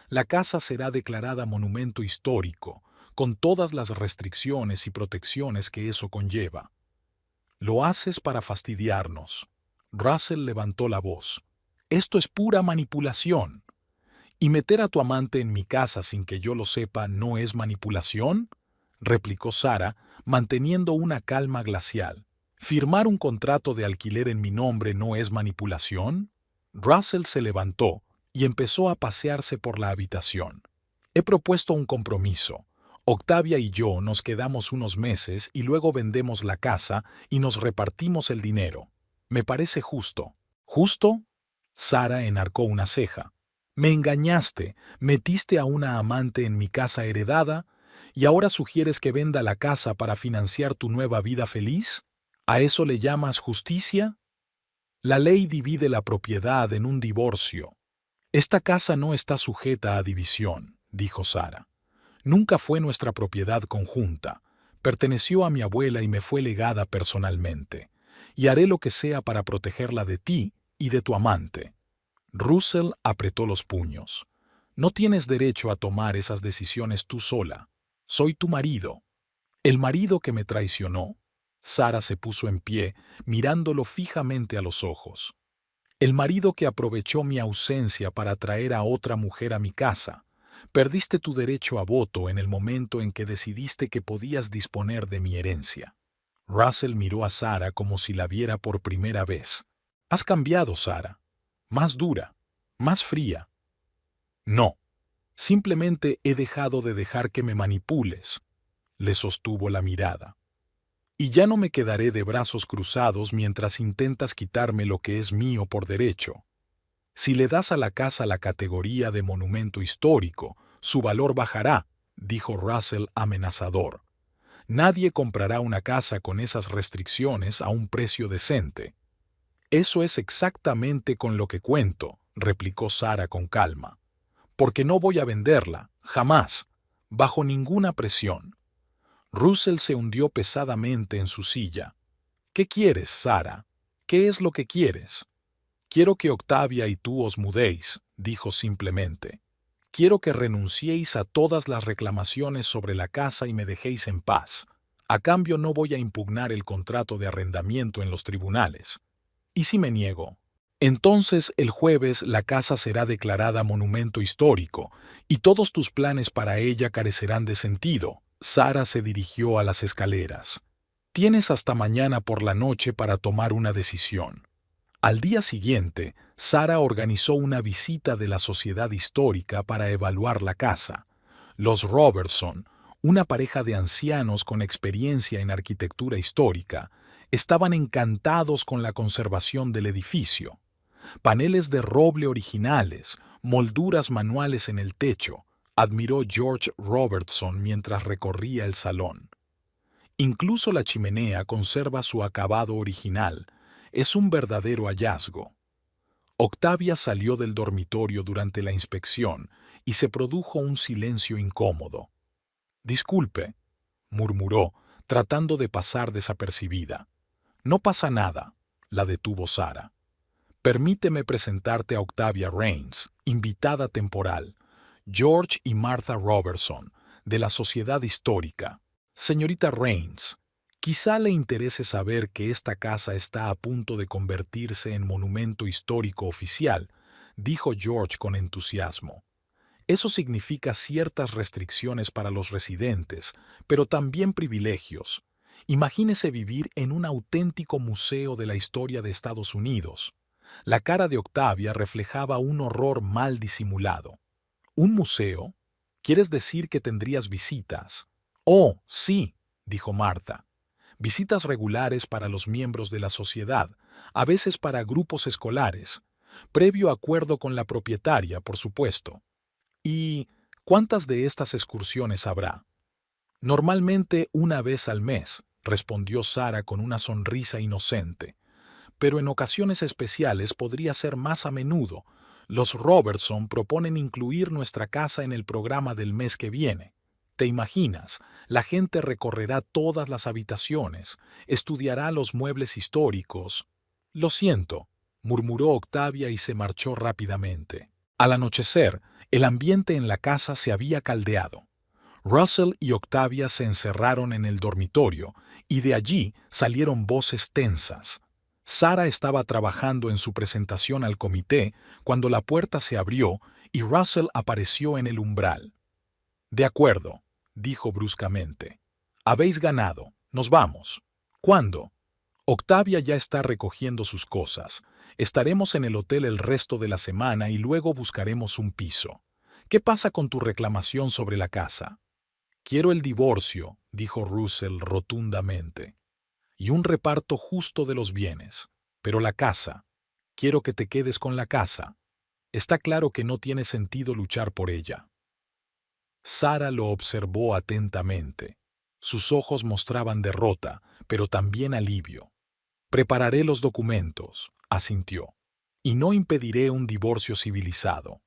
La casa será declarada monumento histórico, con todas las restricciones y protecciones que eso conlleva». «Lo haces para fastidiarnos». Russell levantó la voz. «Esto es pura manipulación». «¿Y meter a tu amante en mi casa sin que yo lo sepa no es manipulación?», replicó Sarah, manteniendo una calma glacial. «¿Firmar un contrato de alquiler en mi nombre no es manipulación?». Russell se levantó y empezó a pasearse por la habitación. «He propuesto un compromiso. Octavia y yo nos quedamos unos meses y luego vendemos la casa y nos repartimos el dinero. Me parece justo». «¿Justo?». Sarah enarcó una ceja. «Me engañaste, metiste a una amante en mi casa heredada y ahora sugieres que venda la casa para financiar tu nueva vida feliz. ¿A eso le llamas justicia?». «La ley divide la propiedad en un divorcio». «Esta casa no está sujeta a división», dijo Sarah. «Nunca fue nuestra propiedad conjunta. Perteneció a mi abuela y me fue legada personalmente. Y haré lo que sea para protegerla de ti y de tu amante». Russell apretó los puños. «No tienes derecho a tomar esas decisiones tú sola. Soy tu marido». «¿El marido que me traicionó?». Sarah se puso en pie, mirándolo fijamente a los ojos. «El marido que aprovechó mi ausencia para traer a otra mujer a mi casa. Perdiste tu derecho a voto en el momento en que decidiste que podías disponer de mi herencia». Russell miró a Sarah como si la viera por primera vez. «Has cambiado, Sarah. Más dura, más fría». «No, simplemente he dejado de dejar que me manipules», le sostuvo la mirada. «Y ya no me quedaré de brazos cruzados mientras intentas quitarme lo que es mío por derecho. Si le das a la casa la categoría de monumento histórico, su valor bajará», dijo Russell amenazador. «Nadie comprará una casa con esas restricciones a un precio decente». «Eso es exactamente con lo que cuento», replicó Sarah con calma. «Porque no voy a venderla, jamás, bajo ninguna presión». Russell se hundió pesadamente en su silla. «¿Qué quieres, Sarah? ¿Qué es lo que quieres?». «Quiero que Octavia y tú os mudéis», dijo simplemente. «Quiero que renunciéis a todas las reclamaciones sobre la casa y me dejéis en paz. A cambio no voy a impugnar el contrato de arrendamiento en los tribunales. ¿Y si me niego?». «Entonces el jueves la casa será declarada monumento histórico y todos tus planes para ella carecerán de sentido». Sarah se dirigió a las escaleras. «Tienes hasta mañana por la noche para tomar una decisión». Al día siguiente, Sarah organizó una visita de la sociedad histórica para evaluar la casa. Los Robertson, una pareja de ancianos con experiencia en arquitectura histórica, estaban encantados con la conservación del edificio. Paneles de roble originales, molduras manuales en el techo, admiró George Robertson mientras recorría el salón. Incluso la chimenea conserva su acabado original. Es un verdadero hallazgo. Octavia salió del dormitorio durante la inspección y se produjo un silencio incómodo. «Disculpe», murmuró, tratando de pasar desapercibida. «No pasa nada», la detuvo Sarah. Permíteme presentarte a Octavia Raines, invitada temporal, George y Martha Robertson, de la Sociedad Histórica. Señorita Raines, quizá le interese saber que esta casa está a punto de convertirse en monumento histórico oficial, dijo George con entusiasmo. Eso significa ciertas restricciones para los residentes, pero también privilegios. Imagínese vivir en un auténtico museo de la historia de Estados Unidos. La cara de Octavia reflejaba un horror mal disimulado. ¿Un museo? ¿Quieres decir que tendrías visitas? Oh, sí, dijo Martha. Visitas regulares para los miembros de la sociedad, a veces para grupos escolares, previo acuerdo con la propietaria, por supuesto. ¿Y cuántas de estas excursiones habrá? Normalmente una vez al mes, respondió Sara con una sonrisa inocente. Pero en ocasiones especiales podría ser más a menudo. Los Robertson proponen incluir nuestra casa en el programa del mes que viene. ¿Te imaginas? La gente recorrerá todas las habitaciones, estudiará los muebles históricos. Lo siento, murmuró Octavia y se marchó rápidamente. Al anochecer, el ambiente en la casa se había caldeado. Russell y Octavia se encerraron en el dormitorio y de allí salieron voces tensas. Sara estaba trabajando en su presentación al comité cuando la puerta se abrió y Russell apareció en el umbral. «De acuerdo», dijo bruscamente. «Habéis ganado. Nos vamos». «¿Cuándo?» «Octavia ya está recogiendo sus cosas. Estaremos en el hotel el resto de la semana y luego buscaremos un piso. ¿Qué pasa con tu reclamación sobre la casa?» «Quiero el divorcio», dijo Russell rotundamente. «Y un reparto justo de los bienes. Pero la casa. Quiero que te quedes con la casa. Está claro que no tiene sentido luchar por ella». Sara lo observó atentamente. Sus ojos mostraban derrota, pero también alivio. «Prepararé los documentos», asintió. «Y no impediré un divorcio civilizado».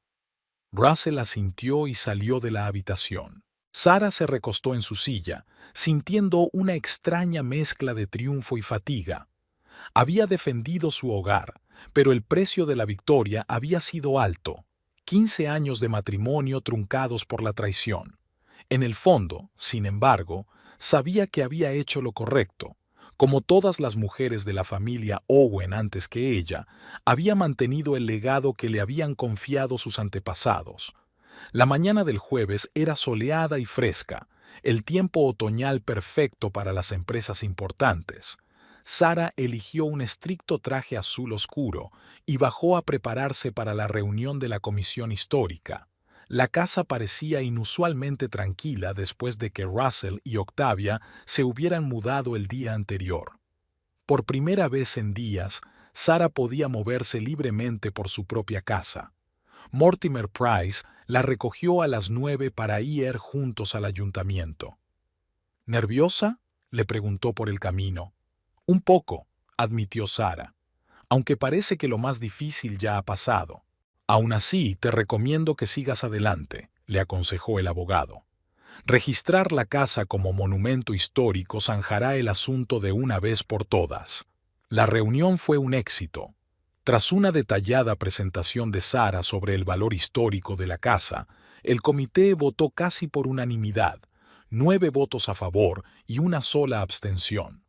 Russell asintió y salió de la habitación. Sara se recostó en su silla, sintiendo una extraña mezcla de triunfo y fatiga. Había defendido su hogar, pero el precio de la victoria había sido alto. 15 años de matrimonio truncados por la traición. En el fondo, sin embargo, sabía que había hecho lo correcto. Como todas las mujeres de la familia Owen antes que ella, había mantenido el legado que le habían confiado sus antepasados. La mañana del jueves era soleada y fresca, el tiempo otoñal perfecto para las empresas importantes. Sara eligió un estricto traje azul oscuro y bajó a prepararse para la reunión de la comisión histórica. La casa parecía inusualmente tranquila después de que Russell y Octavia se hubieran mudado el día anterior. Por primera vez en días, Sara podía moverse libremente por su propia casa. Mortimer Price la recogió a las 9 para ir juntos al ayuntamiento. «¿Nerviosa?», le preguntó por el camino. «Un poco», admitió Sara, «aunque parece que lo más difícil ya ha pasado. Aún así, te recomiendo que sigas adelante», le aconsejó el abogado. «Registrar la casa como monumento histórico zanjará el asunto de una vez por todas». La reunión fue un éxito. Tras una detallada presentación de Sara sobre el valor histórico de la casa, el comité votó casi por unanimidad, 9 votos a favor y una sola abstención.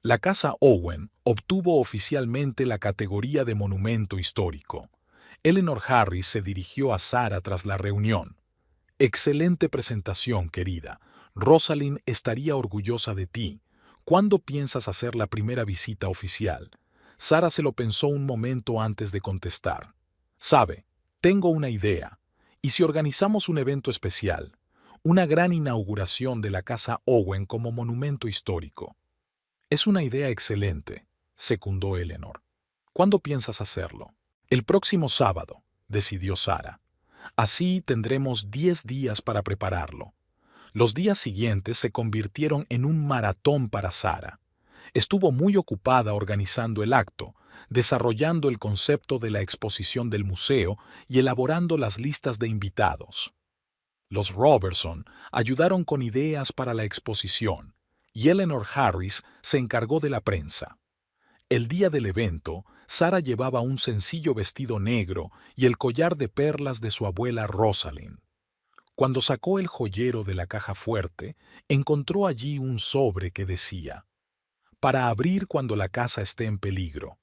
La casa Owen obtuvo oficialmente la categoría de monumento histórico. Eleanor Harris se dirigió a Sara tras la reunión. «Excelente presentación, querida. Rosalind estaría orgullosa de ti. ¿Cuándo piensas hacer la primera visita oficial?» Sara se lo pensó un momento antes de contestar. «Sabe, tengo una idea. ¿Y si organizamos un evento especial? Una gran inauguración de la casa Owen como monumento histórico». «Es una idea excelente», secundó Eleanor. «¿Cuándo piensas hacerlo?» «El próximo sábado», decidió Sara. «Así tendremos 10 días para prepararlo». Los días siguientes se convirtieron en un maratón para Sara. Estuvo muy ocupada organizando el acto, desarrollando el concepto de la exposición del museo y elaborando las listas de invitados. Los Robertson ayudaron con ideas para la exposición y Eleanor Harris se encargó de la prensa. El día del evento, Sara llevaba un sencillo vestido negro y el collar de perlas de su abuela Rosalind. Cuando sacó el joyero de la caja fuerte, encontró allí un sobre que decía: para abrir cuando la casa esté en peligro.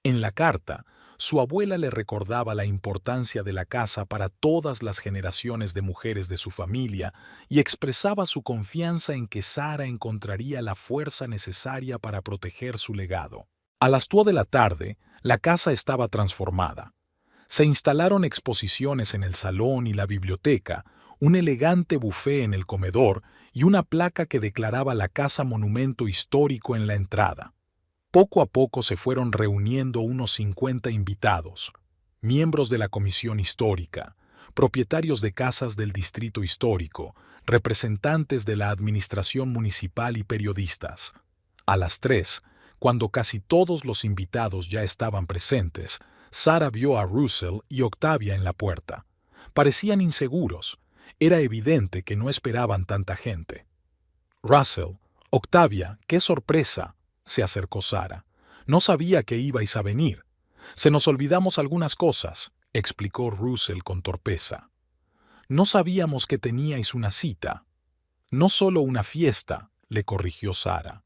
En la carta, su abuela le recordaba la importancia de la casa para todas las generaciones de mujeres de su familia y expresaba su confianza en que Sara encontraría la fuerza necesaria para proteger su legado. A las 2 de la tarde, la casa estaba transformada. Se instalaron exposiciones en el salón y la biblioteca, un elegante buffet en el comedor y una placa que declaraba la casa monumento histórico en la entrada. Poco a poco se fueron reuniendo unos 50 invitados, miembros de la comisión histórica, propietarios de casas del distrito histórico, representantes de la administración municipal y periodistas. A las 3, cuando casi todos los invitados ya estaban presentes, Sara vio a Russell y Octavia en la puerta. Parecían inseguros. Era evidente que no esperaban tanta gente. Russell, Octavia, qué sorpresa, se acercó Sara. No sabía que ibais a venir. Se nos olvidamos algunas cosas, explicó Russell con torpeza. No sabíamos que teníais una cita. No solo una fiesta, le corrigió Sara.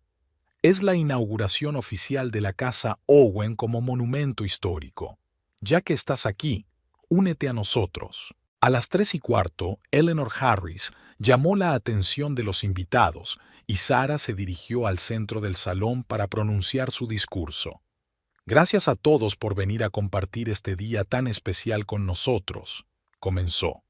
Es la inauguración oficial de la Casa Owen como monumento histórico. Ya que estás aquí, únete a nosotros. A las 3:15, Eleanor Harris llamó la atención de los invitados y Sara se dirigió al centro del salón para pronunciar su discurso. Gracias a todos por venir a compartir este día tan especial con nosotros, comenzó.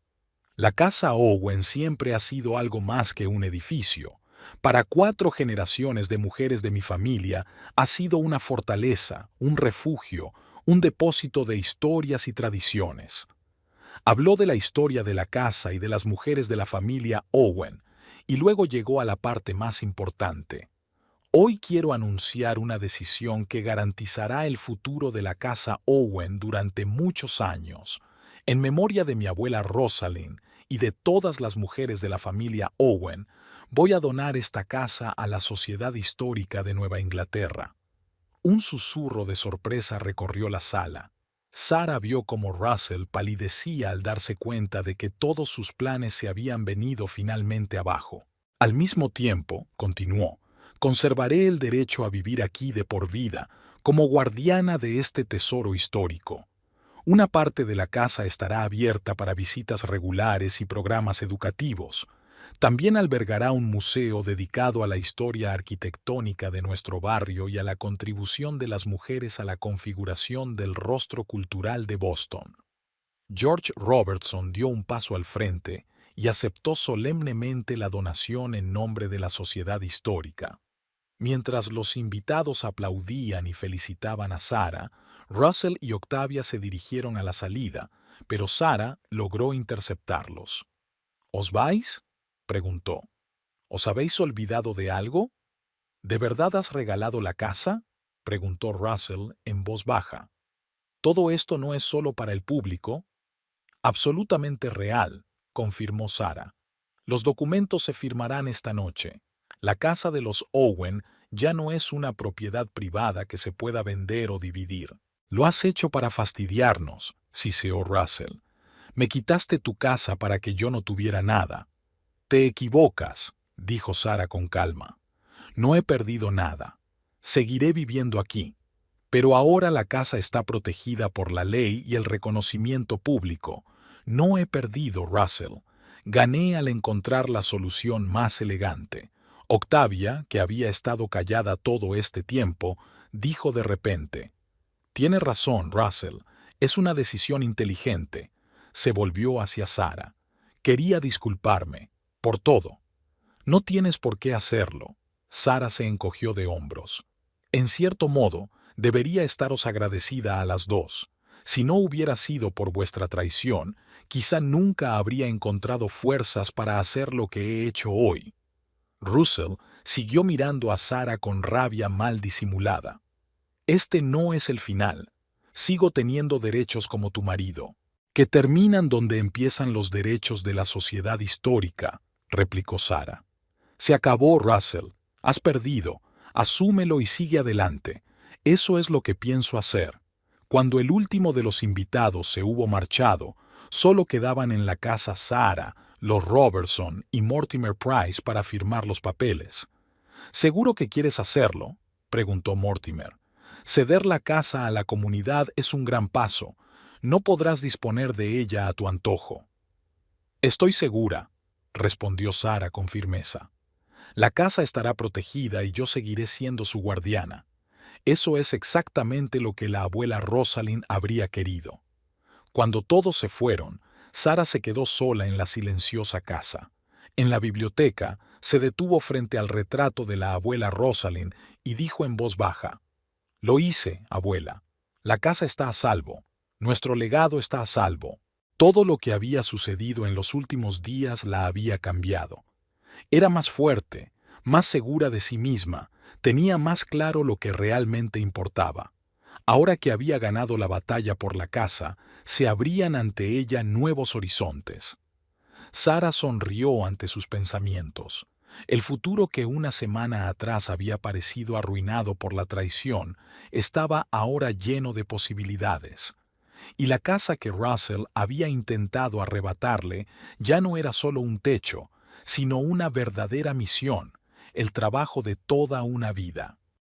La Casa Owen siempre ha sido algo más que un edificio. Para 4 generaciones de mujeres de mi familia ha sido una fortaleza, un refugio, un depósito de historias y tradiciones. Habló de la historia de la casa y de las mujeres de la familia Owen, y luego llegó a la parte más importante. Hoy quiero anunciar una decisión que garantizará el futuro de la casa Owen durante muchos años. En memoria de mi abuela Rosalind y de todas las mujeres de la familia Owen, voy a donar esta casa a la Sociedad Histórica de Nueva Inglaterra. Un susurro de sorpresa recorrió la sala. Sara vio cómo Russell palidecía al darse cuenta de que todos sus planes se habían venido finalmente abajo. Al mismo tiempo, continuó, conservaré el derecho a vivir aquí de por vida, como guardiana de este tesoro histórico. Una parte de la casa estará abierta para visitas regulares y programas educativos. También albergará un museo dedicado a la historia arquitectónica de nuestro barrio y a la contribución de las mujeres a la configuración del rostro cultural de Boston. George Robertson dio un paso al frente y aceptó solemnemente la donación en nombre de la Sociedad Histórica. Mientras los invitados aplaudían y felicitaban a Sara, Russell y Octavia se dirigieron a la salida, pero Sara logró interceptarlos. ¿Os vais?, preguntó. ¿Os habéis olvidado de algo? ¿De verdad has regalado la casa?, preguntó Russell en voz baja. ¿Todo esto no es solo para el público? Absolutamente real, confirmó Sara. Los documentos se firmarán esta noche. La casa de los Owen ya no es una propiedad privada que se pueda vender o dividir. Lo has hecho para fastidiarnos, siseó Russell. Me quitaste tu casa para que yo no tuviera nada. Te equivocas, dijo Sara con calma. No he perdido nada. Seguiré viviendo aquí. Pero ahora la casa está protegida por la ley y el reconocimiento público. No he perdido, Russell. Gané al encontrar la solución más elegante. Octavia, que había estado callada todo este tiempo, dijo de repente: «Tiene razón, Russell. Es una decisión inteligente». Se volvió hacia Sara. «Quería disculparme. Por todo». «No tienes por qué hacerlo». Sara se encogió de hombros. «En cierto modo, debería estaros agradecida a las dos. Si no hubiera sido por vuestra traición, quizá nunca habría encontrado fuerzas para hacer lo que he hecho hoy». Russell siguió mirando a Sara con rabia mal disimulada. «Este no es el final. Sigo teniendo derechos como tu marido, que terminan donde empiezan los derechos de la sociedad histórica», replicó Sara. «Se acabó, Russell. Has perdido. Asúmelo y sigue adelante. Eso es lo que pienso hacer. Cuando el último de los invitados se hubo marchado, solo quedaban en la casa Sarah, los Robertson y Mortimer Price para firmar los papeles. ¿Seguro que quieres hacerlo?, preguntó Mortimer. Ceder la casa a la comunidad es un gran paso. No podrás disponer de ella a tu antojo. Estoy segura, respondió Sarah con firmeza. La casa estará protegida y yo seguiré siendo su guardiana. Eso es exactamente lo que la abuela Rosalind habría querido. Cuando todos se fueron, Sarah se quedó sola en la silenciosa casa. En la biblioteca, se detuvo frente al retrato de la abuela Rosalind y dijo en voz baja: «Lo hice, abuela. La casa está a salvo. Nuestro legado está a salvo». Todo lo que había sucedido en los últimos días la había cambiado. Era más fuerte, más segura de sí misma, tenía más claro lo que realmente importaba. Ahora que había ganado la batalla por la casa, se abrían ante ella nuevos horizontes. Sarah sonrió ante sus pensamientos. El futuro que una semana atrás había parecido arruinado por la traición estaba ahora lleno de posibilidades. Y la casa que Russell había intentado arrebatarle ya no era solo un techo, sino una verdadera misión, el trabajo de toda una vida.